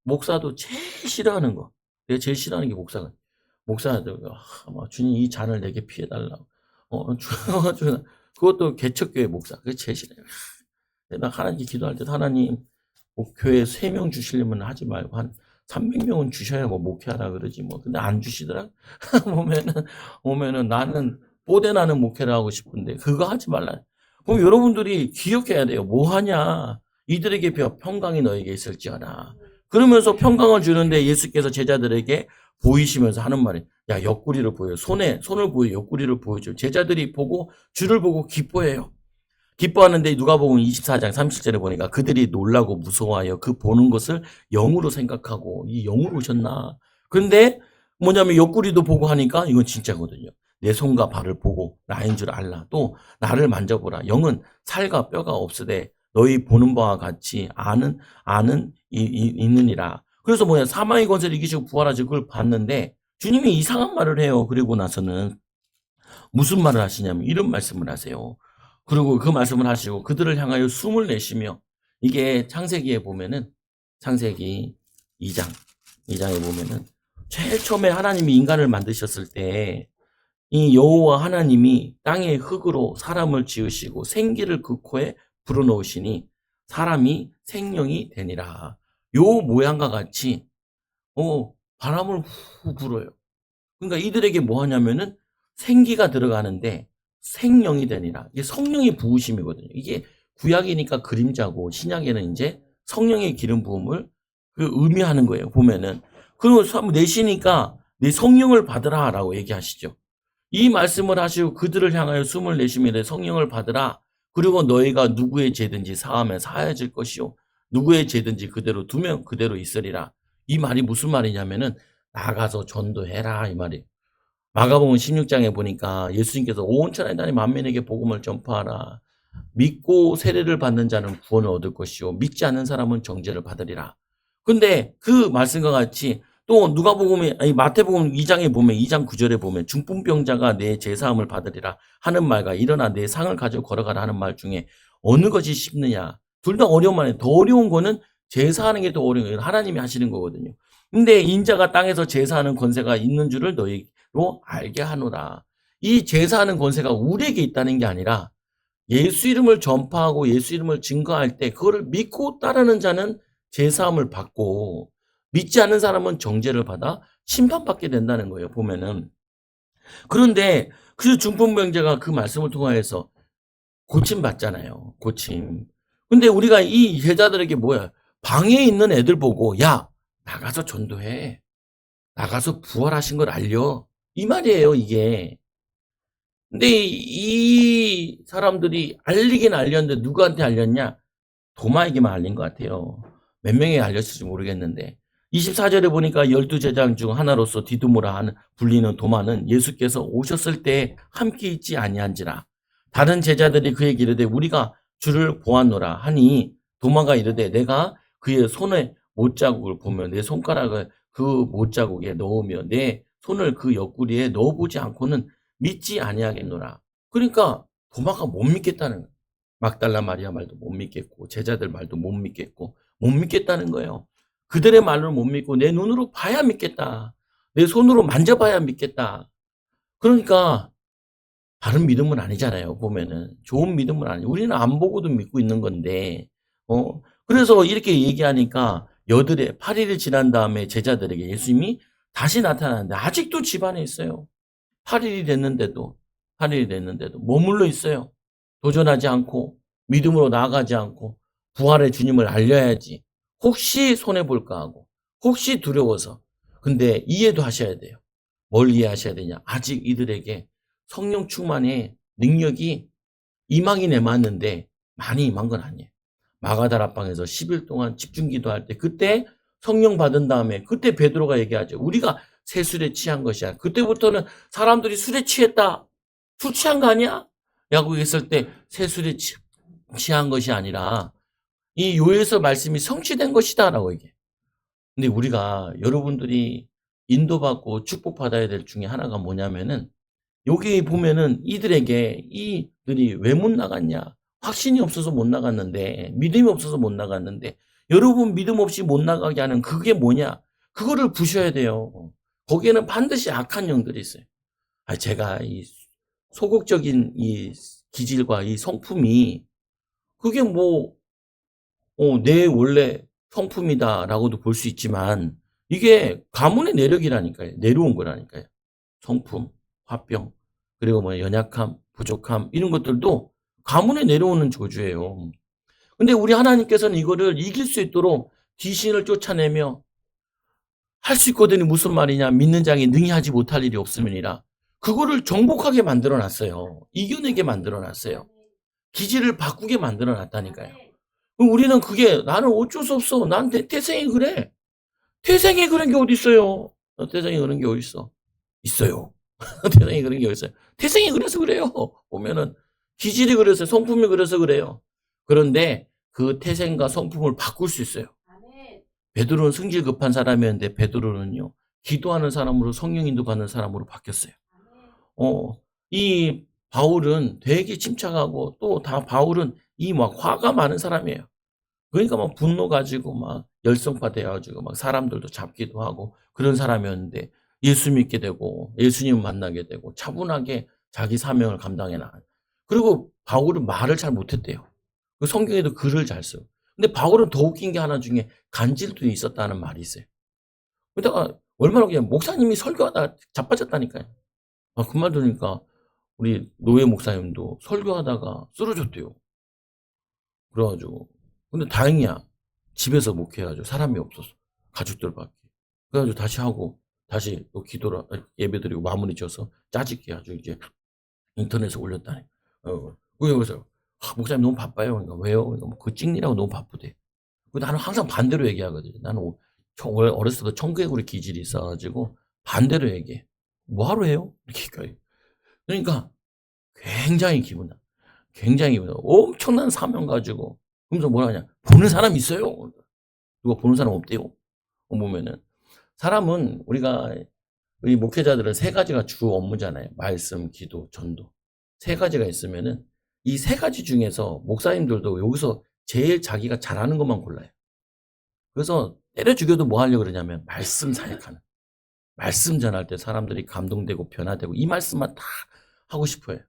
목사도 제일 싫어하는 거. 내가 제일 싫어하는 게 목사가. 목사한테 막 주님 이 잔을 내게 피해 달라고. 그것도 개척교회 목사. 그게 제일 싫어요. 내가 하나님께 기도할 때 하나님 교회 3명 주시려면 하지 말고 한 300명은 주셔야 뭐 목회하라 그러지 뭐. 근데 안 주시더라. 보면은 나는 뽀대 나는 목회를 하고 싶은데 그거 하지 말라. 그럼 여러분들이 기억해야 돼요. 뭐 하냐? 이들에게 평강이 너에게 있을지어다. 그러면서 평강을 주는데 예수께서 제자들에게 보이시면서 하는 말이 야 옆구리를 보여. 손을 보여. 옆구리를 보여줘. 제자들이 보고 주를 보고 기뻐해요. 기뻐하는데 누가복음 24장 37절에 보니까 그들이 놀라고 무서워하여 그 보는 것을 영으로 생각하고 이 영으로 오셨나. 그런데 뭐냐면 옆구리도 보고 하니까 이건 진짜거든요. 내 손과 발을 보고 나인 줄 알라. 또 나를 만져보라. 영은 살과 뼈가 없으되 너희 보는 바와 같이 아는 있느니라. 그래서 뭐야 사망의 권세를 이기시고 부활하시고 그걸 봤는데 주님이 이상한 말을 해요. 그리고 나서는 무슨 말을 하시냐면 이런 말씀을 하세요. 그리고 그 말씀을 하시고 그들을 향하여 숨을 내쉬며 이게 창세기에 보면은 창세기 2장에 보면은 제일 처음에 하나님이 인간을 만드셨을 때 이 여호와 하나님이 땅의 흙으로 사람을 지으시고 생기를 그 코에 불어넣으시니 사람이 생명이 되니라. 요 모양과 같이 바람을 후 불어요. 그러니까 이들에게 뭐 하냐면은 생기가 들어가는데 생명이 되니라. 이게 성령의 부으심이거든요. 이게 구약이니까 그림자고 신약에는 이제 성령의 기름 부음을 의미하는 거예요. 보면은 그리고 내쉬니까 내 성령을 받으라라고 얘기하시죠. 이 말씀을 하시고 그들을 향하여 숨을 내쉬며 성령을 받으라. 그리고 너희가 누구의 죄든지 사하면 사해질 것이요 누구의 죄든지 그대로 두면 그대로 있으리라. 이 말이 무슨 말이냐면은 나가서 전도해라 이 말이에요. 마가복음 16장에 보니까 예수님께서 온 천하에 다니 만민에게 복음을 전파하라. 믿고 세례를 받는 자는 구원을 얻을 것이요 믿지 않는 사람은 정죄를 받으리라. 근데 그 말씀과 같이 또 마태복음 2장에 보면 2장 9절에 보면 중풍병자가 내 제사함을 받으리라 하는 말과 일어나 내 상을 가지고 걸어가라 하는 말 중에 어느 것이 쉽느냐. 둘 다 어려운 말이에요. 더 어려운 거는 제사하는 게 더 어려운 거예요. 하나님이 하시는 거거든요. 근데 인자가 땅에서 제사하는 권세가 있는 줄을 너희로 알게 하노라. 이 제사하는 권세가 우리에게 있다는 게 아니라 예수 이름을 전파하고 예수 이름을 증거할 때 그거를 믿고 따르는 자는 제사함을 받고 믿지 않는 사람은 정죄를 받아 심판받게 된다는 거예요. 보면은. 그런데 그 중풍병자가 그 말씀을 통하여서 고침 받잖아요. 고침. 근데 우리가 이 제자들에게 뭐야? 방에 있는 애들 보고 야 나가서 전도해. 나가서 부활하신 걸 알려. 이 말이에요 이게. 근데 이 사람들이 알리긴 알렸는데 누구한테 알렸냐? 도마에게만 알린 것 같아요. 몇 명에게 알렸을지 모르겠는데 24절에 보니까 12제자 중 하나로서 디두모라 하는 불리는 도마는 예수께서 오셨을 때 함께 있지 아니한지라. 다른 제자들이 그에게 이르되 우리가 주를 보았노라 하니 도마가 이르되 내가 그의 손에 못자국을 보며 내 손가락을 그 못자국에 넣으며 내 손을 그 옆구리에 넣어보지 않고는 믿지 아니하겠노라. 그러니까 도마가 못 믿겠다는 거예요. 막달라 마리아 말도 못 믿겠고 제자들 말도 못 믿겠고 못 믿겠다는 거예요. 그들의 말을 못 믿고 내 눈으로 봐야 믿겠다. 내 손으로 만져봐야 믿겠다. 그러니까 바른 믿음은 아니잖아요. 보면은 좋은 믿음은 아니에요. 우리는 안 보고도 믿고 있는 건데 그래서 이렇게 얘기하니까 여드레 8일이 지난 다음에 제자들에게 예수님이 다시 나타나는데 아직도 집 안에 있어요. 8일이 됐는데도 8일이 됐는데도 머물러 있어요. 도전하지 않고 믿음으로 나아가지 않고 부활의 주님을 알려야지. 혹시 손해볼까 하고 혹시 두려워서. 근데 이해도 하셔야 돼요. 뭘 이해하셔야 되냐. 아직 이들에게 성령 충만의 능력이 임하긴 임했는데 많이 임한 건 아니에요. 마가다락방에서 10일 동안 집중 기도할 때 그때 성령 받은 다음에 그때 베드로가 얘기하죠. 우리가 새 술에 취한 것이야. 그때부터는 사람들이 술에 취했다. 술 취한 거 아니야? 라고 했을 때 새 술에 취한 것이 아니라 이 요에서 말씀이 성취된 것이다 라고 얘기해요. 근데 우리가 여러분들이 인도받고 축복받아야 될 중에 하나가 뭐냐면은 여기 보면은 이들에게 이들이 왜 못 나갔냐? 확신이 없어서 못 나갔는데, 믿음이 없어서 못 나갔는데, 여러분 믿음 없이 못 나가게 하는 그게 뭐냐? 그거를 부셔야 돼요. 거기에는 반드시 악한 영들이 있어요. 제가 이 소극적인 이 기질과 이 성품이 그게 뭐, 내 원래 성품이다라고도 볼 수 있지만, 이게 가문의 내력이라니까요. 내려온 거라니까요. 성품, 화병, 그리고 뭐 연약함, 부족함 이런 것들도 가문에 내려오는 저주예요. 근데 우리 하나님께서는 이거를 이길 수 있도록 귀신을 쫓아내며 할 수 있거든요. 무슨 말이냐? 믿는 자에게 능히 하지 못할 일이 없음이니라. 그거를 정복하게 만들어 놨어요. 이겨내게 만들어 놨어요. 기질을 바꾸게 만들어 놨다니까요. 그럼 우리는 그게 나는 어쩔 수 없어. 난 태생이 그래. 태생이 그런 게 어디 있어요? 태생이 그런 게 어디 있어? 있어요. 태생이 그런 게 어디 있어요? 태생이 그래서 그래요. 보면은 기질이 그래서 성품이 그래서 그래요. 그런데 그 태생과 성품을 바꿀 수 있어요. 베드로는 성질 급한 사람이었는데 베드로는요 기도하는 사람으로 성령 인도 받는 사람으로 바뀌었어요. 이 바울은 되게 침착하고 또 다 바울은 이 막 화가 많은 사람이에요. 그러니까 막 분노 가지고 막 열성파 돼가지고 막 사람들도 잡기도 하고 그런 사람이었는데 예수 믿게 되고 예수님 만나게 되고 차분하게 자기 사명을 감당해 나가요. 그리고 바울은 말을 잘 못했대요. 그 성경에도 글을 잘 써요. 근데 바울은 더 웃긴 게 하나 중에 간질도 있었다는 말이 있어요. 그러다가 얼마나 그냥 목사님이 설교하다가 자빠졌다니까요. 그 말 들으니까 우리 노예 목사님도 설교하다가 쓰러졌대요. 그래가지고 근데 다행이야. 집에서 목회해가지고 사람이 없었어. 가족들밖에. 그래가지고 다시 하고 다시 또 기도를 예배드리고 마무리 지어서 짜집게 아주 이제 인터넷에 올렸다니. 그래서 목사님 너무 바빠요. 그러니까 왜요? 그러니까 뭐그 찍느라고 너무 바쁘대. 나는 항상 반대로 얘기하거든요. 나는 어렸을 때 청개구리 기질이 있어가지고 반대로 얘기해. 뭐하러 해요? 이렇게. 그러니까 굉장히 기분 나. 굉장히 기분 나. 엄청난 사명 가지고. 그러면서 뭐라 하냐. 보는 사람 있어요. 누가 보는 사람 없대요. 보면은. 사람은 우리 목회자들은 세 가지가 주 업무잖아요. 말씀, 기도, 전도. 세 가지가 있으면은 이 세 가지 중에서 목사님들도 여기서 제일 자기가 잘하는 것만 골라요. 그래서 때려 죽여도 뭐 하려고 그러냐면 말씀 사역하는. 말씀 전할 때 사람들이 감동되고 변화되고 이 말씀만 다 하고 싶어요.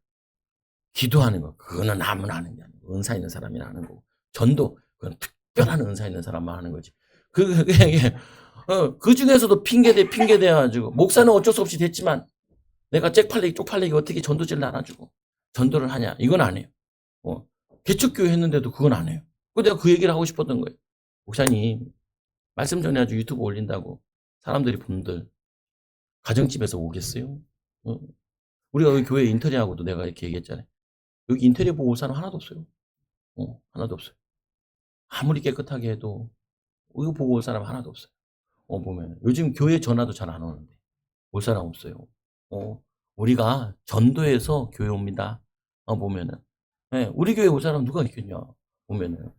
기도하는 거. 그거는 아무나 하는 게 아니고 은사 있는 사람이 하는 거고. 전도. 그건 특별한 은사 있는 사람만 하는 거지. 그 중에서도 핑계대가지고 목사는 어쩔 수 없이 됐지만 내가 쪽팔리기 어떻게 전도지를 나눠주고 전도를 하냐. 이건 안 해요. 개척교회 했는데도 그건 안 해요. 내가 그 얘기를 하고 싶었던 거예요. 목사님, 말씀 전해가지고 유튜브 올린다고 사람들이 분들 가정집에서 오겠어요? 우리가 여기 교회 인테리어하고도 내가 이렇게 얘기했잖아요. 여기 인테리어 보고 올 사람 하나도 없어요. 하나도 없어요. 아무리 깨끗하게 해도 이거 보고 올 사람 하나도 없어요. 보면 요즘 교회 전화도 잘 안 오는데 올 사람 없어요. 우리가 전도해서 교회 옵니다. 보면은 우리 교회 올 사람 누가 있겠냐 보면은.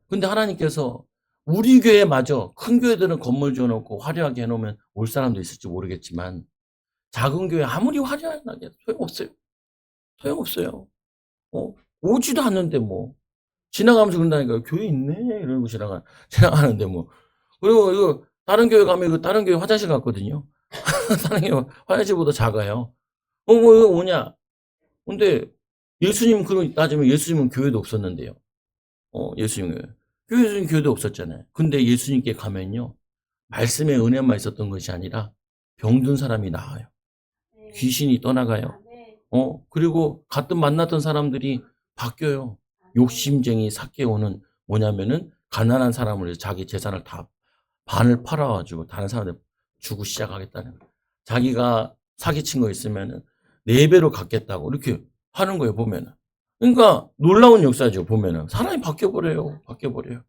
근데 하나님께서 우리 교회마저 큰 교회들은 건물 지어놓고 화려하게 해놓으면 올 사람도 있을지 모르겠지만 작은 교회 아무리 화려하게 소용없어요. 소용없어요. 오지도 않는데 뭐 지나가면서 그런다니까요. 교회 있네 이러고 지나가는데 뭐. 그리고 이거 다른 교회 가면 이거 다른 교회 화장실 같거든요. 다른 교회 화장실보다 작아요. 뭐 이거 뭐냐? 근데 예수님 그런 따지면 예수님은 교회도 없었는데요. 예수님은 교회도 없었잖아요. 근데 예수님께 가면요. 말씀의 은혜만 있었던 것이 아니라 병든 사람이 나아요. 귀신이 떠나가요. 그리고 가끔 만났던 사람들이 바뀌어요. 욕심쟁이 삭개오는 뭐냐면은 가난한 사람을 위해서 자기 재산을 다 반을 팔아가지고 다른 사람한테 주고 시작하겠다는 거예요. 자기가 사기친 거 있으면은 4배로 갚겠다고 이렇게 하는 거예요, 보면은. 그러니까 놀라운 역사죠, 보면은. 사람이 바뀌어버려요. 바뀌어버려요.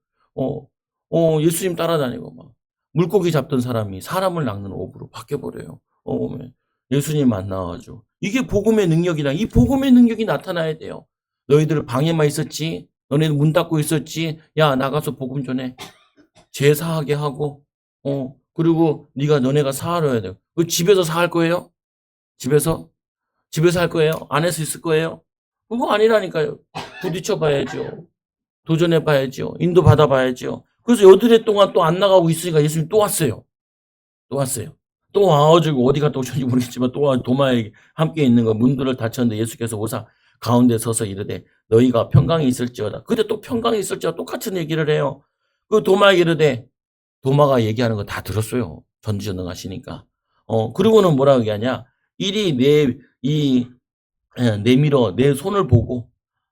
예수님 따라다니고 막. 물고기 잡던 사람이 사람을 낚는 어부로 바뀌어버려요. 보면. 예수님 만나가지고. 이게 복음의 능력이다. 이 복음의 능력이 나타나야 돼요. 너희들 방에만 있었지? 너네들 문 닫고 있었지? 야, 나가서 복음 전해. 제사하게 하고, 그리고 너네가 사하러 해야 돼요. 그 집에서 사할 거예요? 집에서? 집에서 할 거예요? 안에서 있을 거예요? 그거 아니라니까요. 부딪혀 봐야죠. 도전해 봐야죠. 인도 받아 봐야죠. 그래서 여드레 동안 또 안 나가고 있으니까 예수님 또 왔어요. 또 왔어요. 또 와가지고 어디 갔다 오셨는지 모르겠지만 또 도마에 함께 있는 거 문들을 닫혔는데 예수께서 오사 가운데 서서 이르되 너희가 평강이 있을지어다. 근데 또 평강이 있을지어다 똑같은 얘기를 해요. 그 도마에게 이르되 도마가 얘기하는 거 다 들었어요. 전지전능하시니까. 그리고는 뭐라고 얘기하냐. 이리 내밀어 내 손을 보고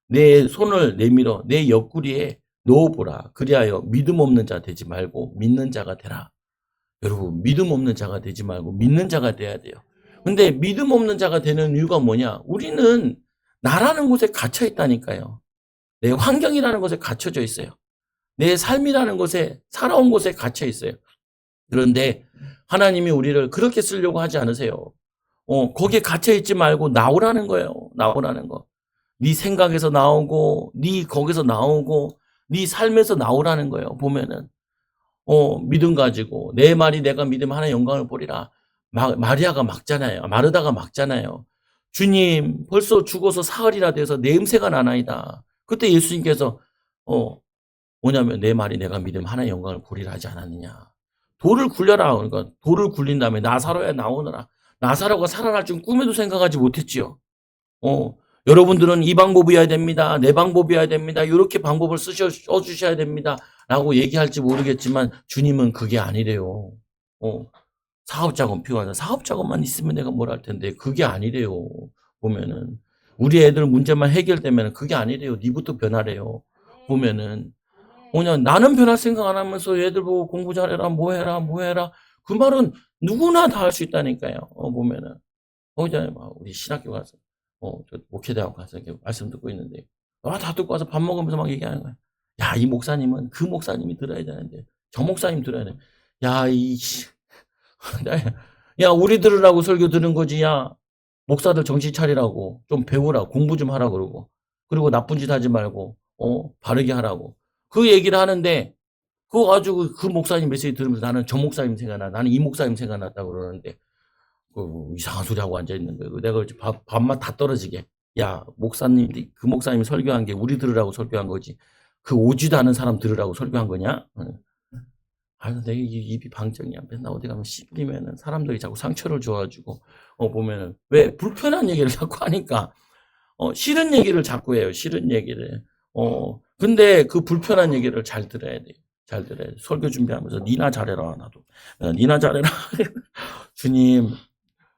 내 손을 내밀어 내 옆구리에 넣어보라. 그리하여 믿음 없는 자 되지 말고 믿는 자가 되라. 여러분 믿음 없는 자가 되지 말고 믿는 자가 돼야 돼요. 근데 믿음 없는 자가 되는 이유가 뭐냐? 우리는 나라는 곳에 갇혀 있다니까요. 내 환경이라는 곳에 갇혀져 있어요. 내 삶이라는 곳에 살아온 곳에 갇혀 있어요. 그런데 하나님이 우리를 그렇게 쓰려고 하지 않으세요. 거기에 갇혀 있지 말고 나오라는 거예요. 나오라는 거. 네 생각에서 나오고 네 거기서 나오고 네 삶에서 나오라는 거예요. 보면은 믿음 가지고 내 말이 내가 믿으면 하나님의 영광을 보리라. 마리아가 막잖아요. 마르다가 막잖아요. 주님 벌써 죽어서 사흘이나 돼서 냄새가 나나이다. 그때 예수님께서 뭐냐면 내 말이 내가 믿으면 하나님의 영광을 보리라 하지 않았느냐. 돌을 굴려라. 그러니까 돌을 굴린 다음에 나사로야 나오너라. 나사로가 살아날 줄 꿈에도 생각하지 못했지요. 여러분들은 이 방법이어야 됩니다. 내 방법이어야 됩니다. 이렇게 방법을 써주셔야 됩니다. 라고 얘기할지 모르겠지만 주님은 그게 아니래요. 사업자금 필요하다. 사업자금만 있으면 내가 뭘 할 텐데 그게 아니래요. 보면은 우리 애들 문제만 해결되면 그게 아니래요. 니부터 변하래요. 보면은 뭐냐 나는 변할 생각 안 하면서 애들 보고 공부 잘해라 뭐 해라 그 말은 누구나 다 할 수 있다니까요. 보면은 우리 신학교 가서 저 목회대학 가서 이렇게 말씀 듣고 있는데 다 듣고 와서 밥 먹으면서 막 얘기하는 거야. 야, 이 목사님은 그 목사님이 들어야 되는데 저 목사님 들어야 돼. 야, 야, 우리 들으라고 설교 들은 거지. 야, 목사들 정신 차리라고 좀 배우라 공부 좀 하라 그러고 그리고 나쁜 짓 하지 말고 바르게 하라고 그 얘기를 하는데 그거 가지고 그 목사님 메시지 들으면서 나는 저 목사님 생각나 나는 이 목사님 생각났다고 그러는데 이상한 소리 하고 앉아 있는 거예요. 내가 밥맛 다 떨어지게. 야, 그 목사님이 설교한 게 우리 들으라고 설교한 거지. 그 오지도 않은 사람 들으라고 설교한 거냐? 아유, 내 입이 방정이야. 맨날 어디 가면 씹리면은 사람들이 자꾸 상처를 줘가지고, 보면은, 왜 불편한 얘기를 자꾸 하니까, 싫은 얘기를 자꾸 해요. 싫은 얘기를. 근데 그 불편한 얘기를 잘 들어야 돼요. 잘 들어야 돼. 설교 준비하면서, 니나 잘해라, 나도. 니나 잘해라. 주님,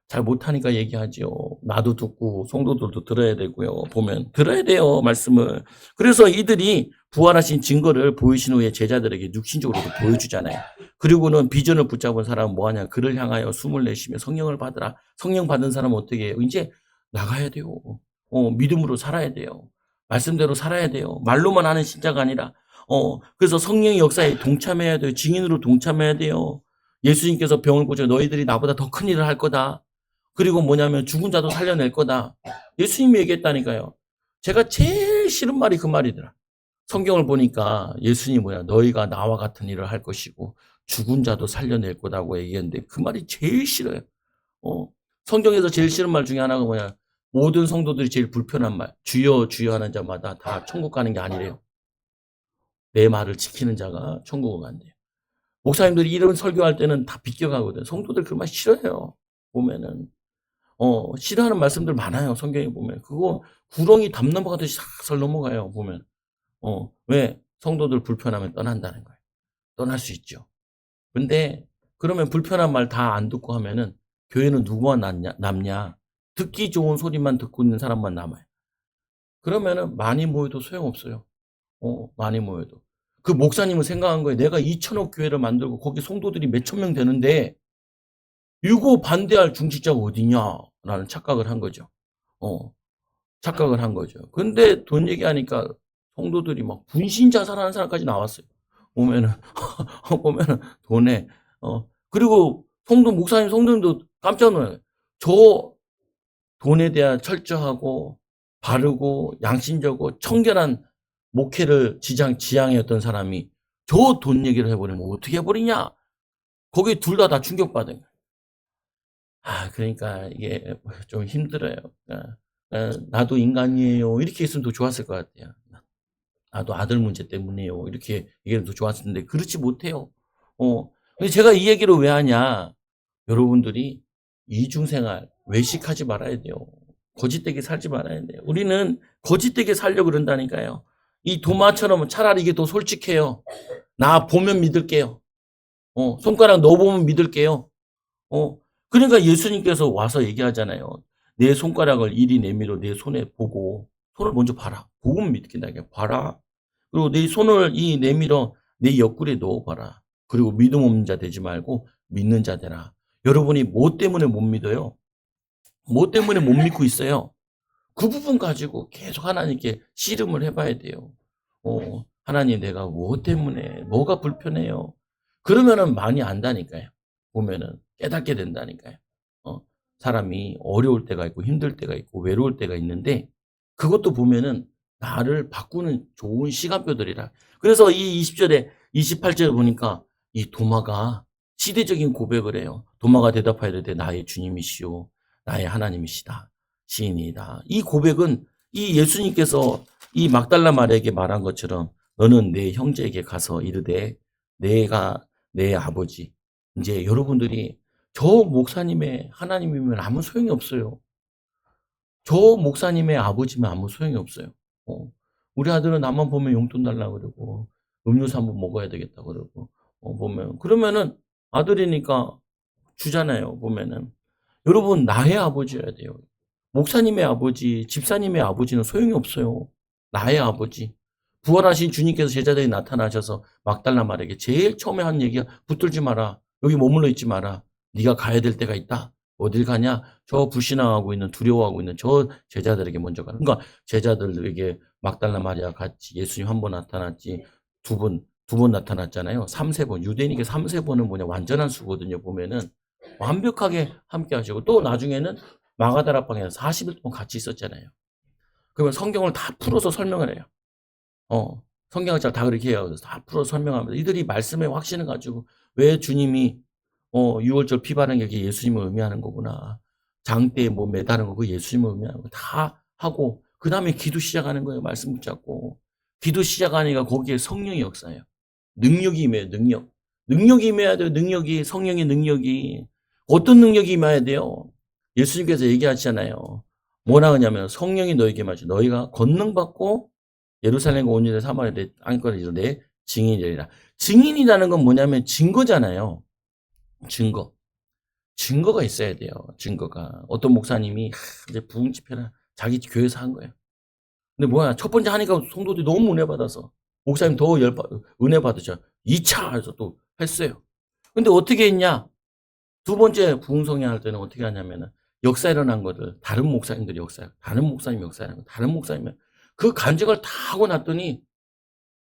잘 못하니까 얘기하지요. 나도 듣고 성도들도 들어야 되고요. 보면 들어야 돼요. 말씀을. 그래서 이들이 부활하신 증거를 보이신 후에 제자들에게 육신적으로도 보여주잖아요. 그리고는 비전을 붙잡은 사람은 뭐하냐. 그를 향하여 숨을 내쉬며 성령을 받으라. 성령 받은 사람은 어떻게 해요? 이제 나가야 돼요. 믿음으로 살아야 돼요. 말씀대로 살아야 돼요. 말로만 하는 신자가 아니라 그래서 성령의 역사에 동참해야 돼요. 증인으로 동참해야 돼요. 예수님께서 병을 고쳐 너희들이 나보다 더 큰 일을 할 거다. 그리고 뭐냐면 죽은 자도 살려낼 거다. 예수님이 얘기했다니까요. 제가 제일 싫은 말이 그 말이더라. 성경을 보니까 예수님이 너희가 나와 같은 일을 할 것이고 죽은 자도 살려낼 거다고 얘기했는데 그 말이 제일 싫어요. 성경에서 제일 싫은 말 중에 하나가 모든 성도들이 제일 불편한 말. 주여 주여 하는 자마다 다 천국 가는 게 아니래요. 내 말을 지키는 자가 천국을 간대요. 목사님들이 이런 설교할 때는 다 비껴가거든. 성도들 그 말 싫어해요. 보면은. 싫어하는 말씀들 많아요. 성경에 보면. 그거 구렁이 담 넘어가듯이 싹살 넘어가요. 보면. 왜? 성도들 불편하면 떠난다는 거예요. 떠날 수 있죠. 근데 그러면 불편한 말 다 안 듣고 하면은 교회는 누구가 남냐? 듣기 좋은 소리만 듣고 있는 사람만 남아요. 그러면은 많이 모여도 소용없어요. 많이 모여도. 그 목사님은 생각한 거예요. 내가 2천억 교회를 만들고 거기 성도들이 몇천 명 되는데 이거 반대할 중직자가 어디냐라는 착각을 한 거죠. 착각을 한 거죠. 근데 돈 얘기하니까 성도들이 막 분신 자살하는 사람까지 나왔어요. 보면은 보면은 돈에 그리고 목사님 성도님도 깜짝 놀라요. 저 돈에 대한 철저하고 바르고 양심적이고 청결한 목회를 지향했던 사람이 저 돈 얘기를 해버리면 어떻게 해버리냐? 거기에 둘 다 충격받은 거예요. 그러니까 이게 좀 힘들어요. 나도 인간이에요. 이렇게 했으면 더 좋았을 것 같아요. 나도 아들 문제 때문에요. 이렇게 얘기하면 더 좋았을 텐데 그렇지 못해요. 근데 제가 이 얘기를 왜 하냐? 여러분들이 이중생활 외식하지 말아야 돼요. 거짓되게 살지 말아야 돼요. 우리는 거짓되게 살려고 그런다니까요. 이 도마처럼 차라리 이게 더 솔직해요. 나 보면 믿을게요. 손가락 넣어보면 믿을게요. 그러니까 예수님께서 와서 얘기하잖아요. 내 손가락을 이리 내밀어 내 손에 보고 손을 먼저 봐라. 보면 믿긴다. 봐라. 그리고 내 손을 내밀어 내 옆구리에 넣어봐라. 그리고 믿음 없는 자 되지 말고 믿는 자 되라. 여러분이 뭐 때문에 못 믿어요? 뭐 때문에 못 믿고 있어요? 그 부분 가지고 계속 하나님께 씨름을 해봐야 돼요. 하나님 내가 뭐 때문에 뭐가 불편해요? 그러면은 많이 안다니까요. 보면은 깨닫게 된다니까요. 사람이 어려울 때가 있고 힘들 때가 있고 외로울 때가 있는데 그것도 보면은 나를 바꾸는 좋은 시간표들이라. 그래서 이 20절에 28절에 보니까 이 도마가 시대적인 고백을 해요. 도마가 대답하여 이르되 나의 주님이시오 나의 하나님이시다 시인이다. 이 고백은 이 예수님께서 이 막달라 마리아에게 말한 것처럼 너는 내 형제에게 가서 이르되 내가 내 아버지. 이제 여러분들이 저 목사님의 하나님이면 아무 소용이 없어요. 저 목사님의 아버지면 아무 소용이 없어요. 우리 아들은 나만 보면 용돈 달라 그러고 음료수 한번 먹어야 되겠다 그러고 보면 그러면은 아들이니까 주잖아요. 보면은 여러분 나의 아버지여야 돼요. 목사님의 아버지, 집사님의 아버지는 소용이 없어요. 나의 아버지. 부활하신 주님께서 제자들이 나타나셔서 막달라 마리아에게 제일 처음에 한 얘기가 붙들지 마라. 여기 머물러 있지 마라. 네가 가야 될 때가 있다. 어딜 가냐? 저 불신앙하고 있는 두려워하고 있는 저 제자들에게 먼저 가라. 그러니까 제자들에게 막달라 마리아 같이 예수님 한 번 나타났지 두 번 나타났잖아요. 3-4번. 유대인에게 3-4번은 뭐냐? 완전한 수거든요. 보면은 완벽하게 함께 하시고 또 나중에는 마가다락방에서 40일 동안 같이 있었잖아요. 그러면 성경을 다 풀어서 설명을 해요. 성경학자 다 그렇게 해요. 다 풀어서 설명하면서 이들이 말씀의 확신을 가지고 왜 주님이 6월절 피 바른 게 예수님을 의미하는 거구나. 장대에 뭐 매다는 거 그 예수님을 의미하는 거 다 하고 그 다음에 기도 시작하는 거예요. 말씀 붙잡고. 기도 시작하니까 거기에 성령의 역사예요. 능력이 임해요. 능력이 임해야 돼요. 성령의 능력이. 어떤 능력이 임해야 돼요? 예수님께서 얘기하시잖아요. 뭐라 하냐면 성령이 너에게 마시 너희가 권능 받고 예루살렘과 온 유대 사마리아 땅끝까지 이르러 내 증인이 되리라. 증인이라는 건 뭐냐면 증거잖아요. 증거가 있어야 돼요. 증거가. 어떤 목사님이 이제 부흥 집회를 자기 교회에서 한 거예요. 근데 뭐야 첫 번째 하니까 성도들이 너무 은혜 받아서 목사님 더 은혜 받으셔. 2차 해서 또 했어요. 근데 어떻게 했냐? 두 번째 부흥성회 할 때는 어떻게 하냐면은 역사 일어난 것들 다른 목사님들이 다른 목사님 역사라는 거 다른 목사님 그 간증을 다 하고 났더니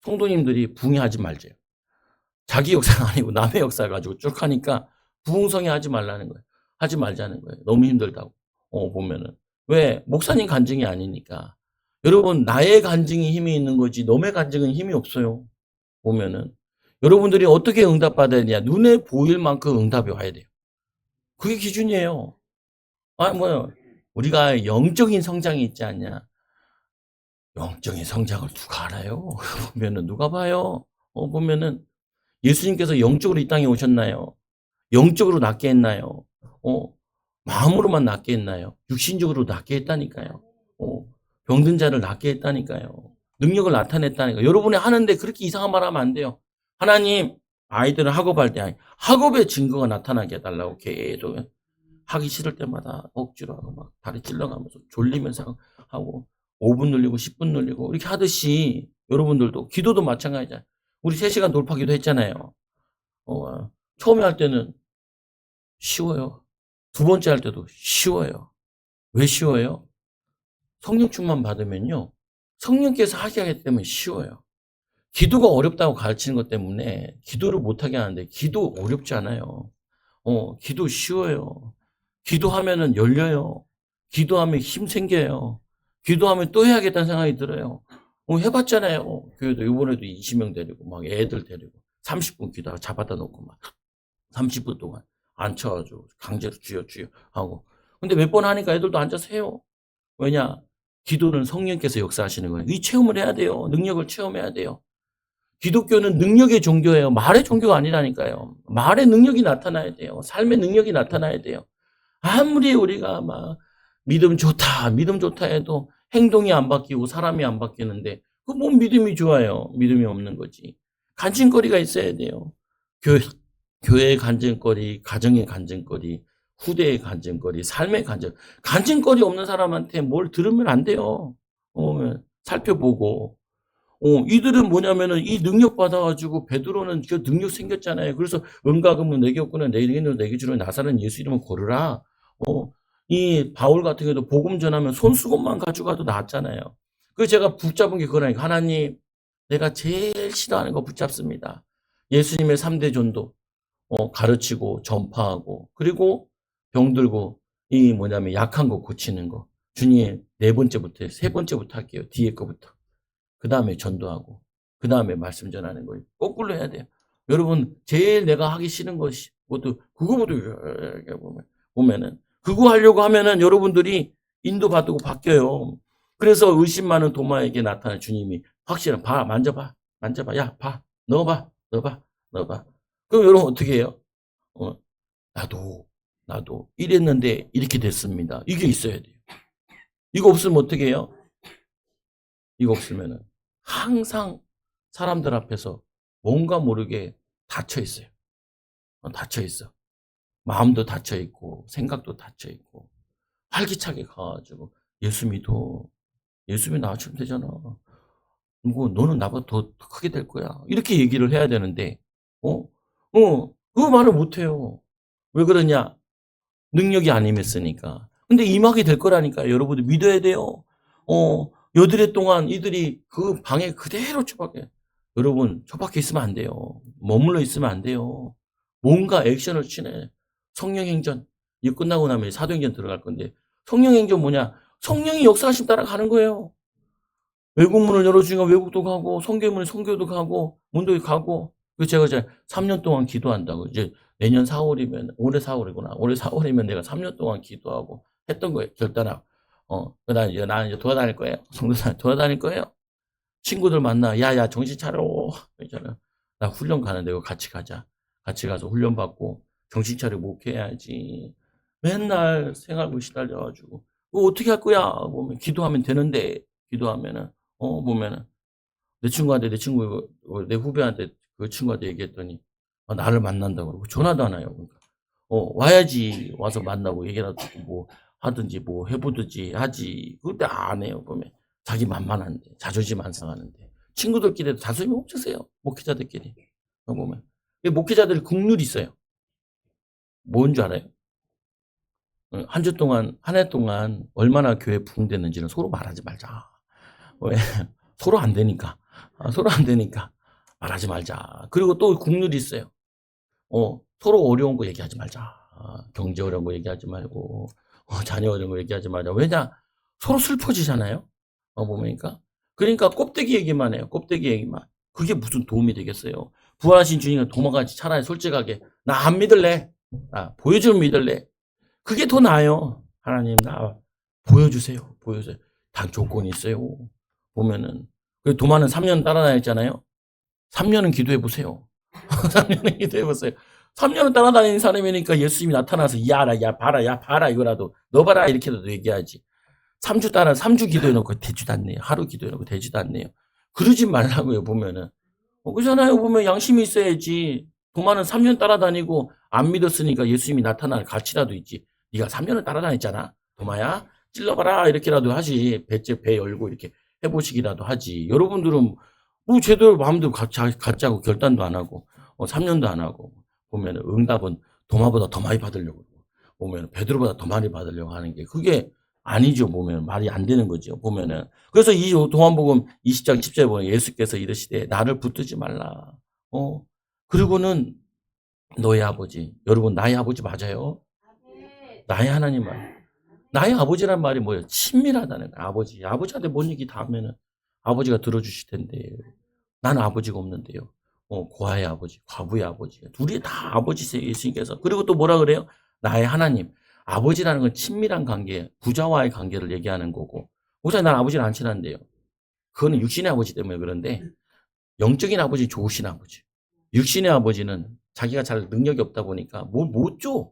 성도님들이 부흥하지 말재요. 자기 역사가 아니고 남의 역사 가지고 쭉 하니까 부흥성회 하지 말라는 거예요. 하지 말자는 거예요. 너무 힘들다고. 보면은 왜 목사님 간증이 아니니까. 여러분 나의 간증이 힘이 있는 거지 너의 간증은 힘이 없어요. 보면은 여러분들이 어떻게 응답받아야 되냐 눈에 보일 만큼 응답이 와야 돼요. 그게 기준이에요. 뭐야 우리가 영적인 성장이 있지 않냐. 영적인 성장을 누가 알아요? 보면은 누가 봐요? 보면은 예수님께서 영적으로 이 땅에 오셨나요? 영적으로 낫게 했나요? 마음으로만 낫게 했나요? 육신적으로 낫게 했다니까요. 병든 자를 낫게 했다니까요. 능력을 나타냈다니까요. 여러분이 하는데 그렇게 이상한 말 하면 안 돼요. 하나님, 아이들은 학업할 때 학업의 증거가 나타나게 해달라고 계속 하기 싫을 때마다 억지로 하고 막 다리 찔러가면서 졸리면서 하고 5분 늘리고 10분 늘리고 이렇게 하듯이 여러분들도 기도도 마찬가지잖아요. 우리 3시간 돌파기도 했잖아요. 처음에 할 때는 쉬워요. 두 번째 할 때도 쉬워요. 왜 쉬워요? 성령 충만 받으면요. 성령께서 하게 하기 때문에 쉬워요. 기도가 어렵다고 가르치는 것 때문에 기도를 못하게 하는데 기도 어렵지 않아요. 기도 쉬워요. 기도하면은 열려요. 기도하면 힘 생겨요. 기도하면 또 해야겠다는 생각이 들어요. 해봤잖아요. 교회도 이번에도 20명 데리고 막 애들 데리고 30분 기도하고 잡아다 놓고 막 30분 동안 앉혀가지고 강제로 주여 하고. 근데 몇 번 하니까 애들도 앉아서 해요. 왜냐? 기도는 성령께서 역사하시는 거예요. 이 체험을 해야 돼요. 능력을 체험해야 돼요. 기독교는 능력의 종교예요. 말의 종교가 아니라니까요. 말의 능력이 나타나야 돼요. 삶의 능력이 나타나야 돼요. 아무리 우리가 막 믿음 좋다 해도 행동이 안 바뀌고 사람이 안 바뀌는데 그 뭔 믿음이 좋아요. 믿음이 없는 거지. 간증거리가 있어야 돼요. 교회의 간증거리, 가정의 간증거리, 후대의 간증거리, 삶의 간증거리 없는 사람한테 뭘 들으면 안 돼요. 살펴보고. 이들은 뭐냐면은 이 능력 받아가지고 베드로는 그 능력 생겼잖아요. 그래서 은과 금은 내게 없고는 내게 주로 나사렛 예수 이름을 고르라. 이 바울 같은 경우도 복음 전하면 손수건만 가져가도 낫잖아요. 그래서 제가 붙잡은 게 그거라니까. 하나님, 내가 제일 싫어하는 거 붙잡습니다. 예수님의 3대 전도 가르치고 전파하고 그리고 병들고 이 뭐냐면 약한 거 고치는 거. 주님 4번째부터 3번째부터 할게요. 뒤에 거부터. 그 다음에 전도하고, 그 다음에 말씀 전하는 거예요. 거꾸로 해야 돼요. 여러분, 제일 내가 하기 싫은 것이, 그거부터 보면은, 그거 하려고 하면은 여러분들이 인도받고 바뀌어요. 그래서 의심 많은 도마에게 나타난 주님이 확실한, 만져봐. 야, 넣어봐. 그럼 여러분 어떻게 해요? 나도 이랬는데 이렇게 됐습니다. 이게 있어야 돼요. 이거 없으면 어떻게 해요? 이거 없으면은 항상 사람들 앞에서 뭔가 모르게 닫혀 있어요. 닫혀 있어. 마음도 닫혀 있고 생각도 닫혀 있고 활기차게 가가지고 예수 믿어. 예수 믿어 나아지면 되잖아. 너는 나보다 더 크게 될 거야. 이렇게 얘기를 해야 되는데 그 말을 못 해요. 왜 그러냐? 능력이 안 임했으니까. 근데 임하게 될 거라니까 여러분들 믿어야 돼요. 여드레 동안 이들이 그 방에 그대로 처박혀. 여러분, 처박혀 있으면 안 돼요. 머물러 있으면 안 돼요. 뭔가 액션을 취해. 성령행전. 이거 끝나고 나면 사도행전 들어갈 건데, 성령행전 뭐냐? 성령이 역사하심 따라 가는 거예요. 외국문을 열어주니까 외국도 가고, 성교문을 성교도 가고, 문도에 가고. 그래서 제가 이제 3년 동안 기도한다고. 이제 내년 4월이면, 올해 4월이구나. 올해 4월이면 내가 3년 동안 기도하고 했던 거예요. 결단하고. 그다음 이제 나는 이제 돌아다닐 거예요. 성도사 돌아다닐 거예요. 친구들 만나. 야, 정신 차려. 있잖아. 나 훈련 가는데 이거 같이 가자. 같이 가서 훈련 받고 정신 차리고 목회해야지. 맨날 생활고 시달려가지고. 어떻게 할 거야? 보면 기도하면 되는데 기도하면은 보면은 내 친구 내 후배한테 그 친구한테 얘기했더니 나를 만난다고 그러고 전화도 안 와요. 그러니까 와야지 와서 만나고 얘기라도 뭐 하든지 뭐 해보든지 하지. 그때 안 해요. 보면 자기 만만한데 자존심 안 상하는데 친구들끼리도 자존심이 없으세요. 목회자들끼리 보면 목회자들 국룰이 있어요. 뭔 줄 알아요? 한 주 동안 한 해 동안 얼마나 교회 부흥됐는지는 서로 말하지 말자. 왜? 서로 안 되니까. 서로 안 되니까 말하지 말자. 그리고 또 국룰이 있어요. 서로 어려운 거 얘기하지 말자. 경제 어려운 거 얘기하지 말고, 자녀 어려운 거 얘기하지 말자. 왜냐? 서로 슬퍼지잖아요? 보니까. 그러니까 껍데기 얘기만 해요. 껍데기 얘기만. 그게 무슨 도움이 되겠어요? 부활하신 주님은 도망가지. 차라리 솔직하게. 나 안 믿을래. 보여주면 믿을래. 그게 더 나아요. 하나님, 나 보여주세요. 단 조건이 있어요. 보면은. 그 도마는 3년 따라다녔잖아요. 3년은 기도해 보세요. 3년은 기도해 보세요. 3년은 따라다니는 사람이니까 예수님이 나타나서 야라, 야 봐라, 야 봐라 이거라도 너 봐라 이렇게라도 얘기하지. 3주 기도해놓고 되지도 않네요. 하루 기도해놓고 되지도 않네요. 그러지 말라고요. 보면은 그잖아요. 보면 양심이 있어야지. 도마는 3년 따라다니고 안 믿었으니까 예수님이 나타날 가치라도 있지. 네가 3년을 따라다녔잖아. 도마야 찔러봐라 이렇게라도 하지. 배 열고 이렇게 해보시기라도 하지. 여러분들은 뭐 제대로 마음대로 갖자고 결단도 안 하고 3년도 안 하고 보면은 응답은 도마보다 더 많이 받으려고 보면 베드로보다 더 많이 받으려고 하는 게 그게 아니죠. 보면 말이 안 되는 거죠. 보면은 그래서 이 요한복음 20장 10절에 보면 예수께서 이르시되 나를 붙들지 말라. 그리고는 너의 아버지. 여러분 나의 아버지 맞아요? 나의 하나님 말. 나의 아버지란 말이 뭐예요? 친밀하다는 거예요. 아버지. 아버지한테 뭔 얘기 다 하면은 아버지가 들어주실 텐데 나는 아버지가 없는데요. 고아의 아버지, 과부의 아버지. 둘이 다 아버지세요. 예수님께서. 그리고 또 뭐라 그래요? 나의 하나님. 아버지라는 건 친밀한 관계, 부자와의 관계를 얘기하는 거고. 목사님, 난 아버지는 안 친한데요. 그거는 육신의 아버지 때문에 그런데 영적인 아버지 좋으신 아버지. 육신의 아버지는 자기가 잘 능력이 없다 보니까 뭘 못 줘.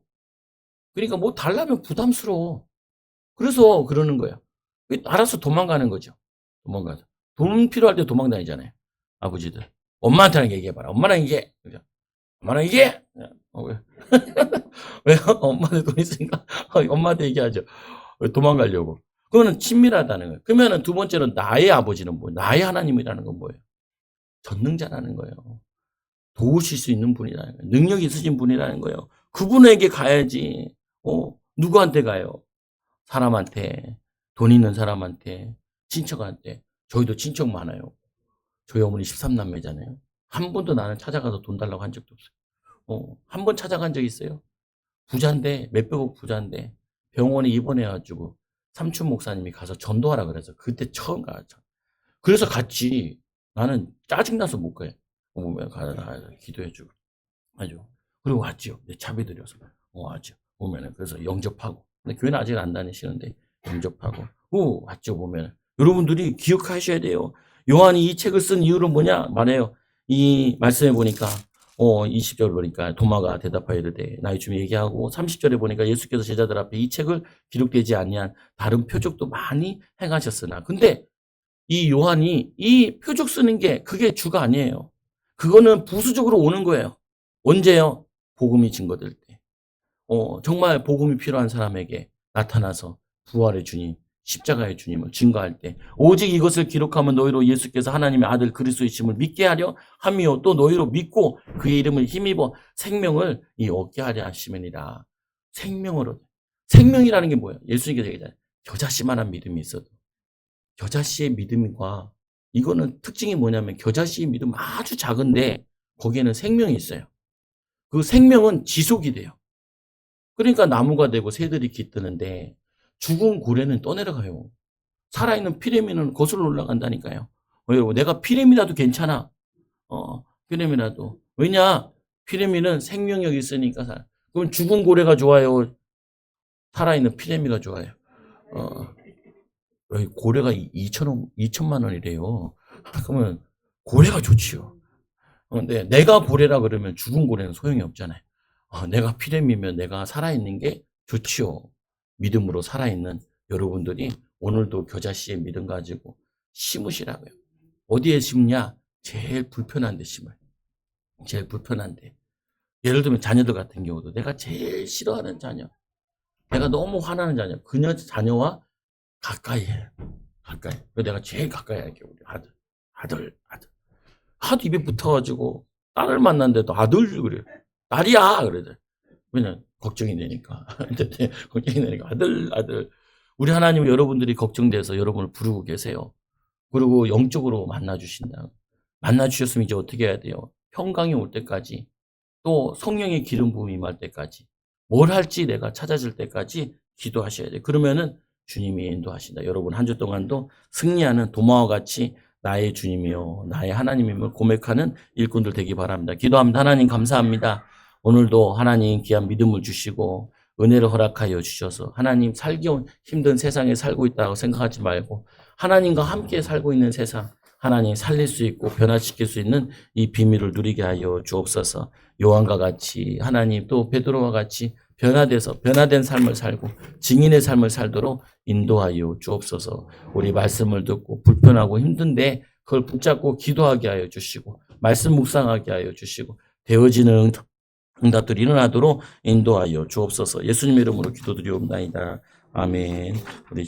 그러니까 뭐 달라면 부담스러워. 그래서 그러는 거예요. 알아서 도망가는 거죠. 도망가서. 돈 필요할 때 도망다니잖아요. 아버지들. 엄마한테 얘기해봐라. 엄마랑 얘기해. 엄마랑 얘기해! 왜? 왜요? 엄마한테 돈 있으니까 엄마한테 얘기하죠. 도망가려고. 그거는 친밀하다는 거예요. 그러면은 두 번째로 나의 아버지는 뭐예요? 나의 하나님이라는 건 뭐예요? 전능자라는 거예요. 도우실 수 있는 분이라는 거예요. 능력이 있으신 분이라는 거예요. 그분에게 가야지. 누구한테 가요? 사람한테, 돈 있는 사람한테, 친척한테. 저희도 친척 많아요. 저희 어머니 13남매잖아요. 한 번도 나는 찾아가서 돈 달라고 한 적도 없어요. 한 번 찾아간 적 있어요? 부자인데, 몇백억 부자인데, 병원에 입원해가지고, 삼촌 목사님이 가서 전도하라 그래서, 그때 처음 가죠. 그래서 갔지. 나는 짜증나서 못 가요. 오면 가서 기도해주고. 아주. 그리고 왔죠. 내 차비 들여서. 왔죠. 보면은, 그래서 영접하고. 근데 교회는 아직 안 다니시는데, 영접하고. 왔죠. 보면은. 여러분들이 기억하셔야 돼요. 요한이 이 책을 쓴 이유는 뭐냐? 말해요. 이 말씀에 보니까, 20절 보니까 도마가 대답하여 이르되 나의 주님 얘기하고 30절에 보니까 예수께서 제자들 앞에 이 책을 기록되지 아니한 다른 표적도 많이 행하셨으나 근데 이 요한이 이 표적 쓰는 게 그게 주가 아니에요. 그거는 부수적으로 오는 거예요. 언제요? 복음이 증거될 때. 정말 복음이 필요한 사람에게 나타나서 부활의 주님, 십자가의 주님을 증거할 때 오직 이것을 기록하면 너희로 예수께서 하나님의 아들 그리스도이심을 믿게 하려 함이요 또 너희로 믿고 그의 이름을 힘입어 생명을 얻게 하려 하심이니라. 생명으로. 생명이라는 게 뭐예요? 예수님께서 얘기하잖아요. 겨자씨만한 믿음이 있어도 겨자씨의 믿음과 이거는 특징이 뭐냐면 겨자씨의 믿음 아주 작은데 거기에는 생명이 있어요. 그 생명은 지속이 돼요. 그러니까 나무가 되고 새들이 깃드는데 죽은 고래는 떠내려가요. 살아있는 피레미는 거슬러 올라간다니까요. 여러분, 내가 피레미라도 괜찮아. 피레미라도. 왜냐? 피레미는 생명력이 있으니까. 그럼 죽은 고래가 좋아요? 살아있는 피레미가 좋아요? 고래가 2천만 원이래요. 그러면 고래가 좋지요. 근데 내가 고래라 그러면 죽은 고래는 소용이 없잖아요. 내가 피렘이면 내가 살아있는 게 좋지요. 믿음으로 살아있는 여러분들이 오늘도 겨자씨의 믿음 가지고 심으시라고요. 어디에 심냐? 제일 불편한 데 심어요. 제일 불편한 데. 예를 들면 자녀들 같은 경우도 내가 제일 싫어하는 자녀, 내가 너무 화나는 자녀, 자녀와 가까이 해. 가까이. 내가 제일 가까이 할게, 우리 아들. 하도 입에 붙어가지고 딸을 만났는데도 아들 그래. 딸이야 그래. 왜냐 걱정이 되니까. 걱정이 되니까 아들. 우리 하나님은 여러분들이 걱정돼서 여러분을 부르고 계세요. 그리고 영적으로 만나주신다. 만나주셨으면 이제 어떻게 해야 돼요? 평강이 올 때까지 또 성령의 기름 부음이 임할 때까지 뭘 할지 내가 찾아질 때까지 기도하셔야 돼요. 그러면은 주님이 인도하신다. 여러분 한 주 동안도 승리하는 도마와 같이 나의 주님이요 나의 하나님임을 고백하는 일꾼들 되기 바랍니다. 기도합니다. 하나님 감사합니다. 오늘도 하나님 귀한 믿음을 주시고 은혜를 허락하여 주셔서 하나님 살기 힘든 세상에 살고 있다고 생각하지 말고 하나님과 함께 살고 있는 세상, 하나님 살릴 수 있고 변화시킬 수 있는 이 비밀을 누리게 하여 주옵소서. 요한과 같이 하나님 또 베드로와 같이 변화된 삶을 살고 증인의 삶을 살도록 인도하여 주옵소서. 우리 말씀을 듣고 불편하고 힘든데 그걸 붙잡고 기도하게 하여 주시고 말씀 묵상하게 하여 주시고 되어지는 응답들이 일어나도록 인도하여 주옵소서. 예수님의 이름으로 기도드리옵나이다. 아멘. 우리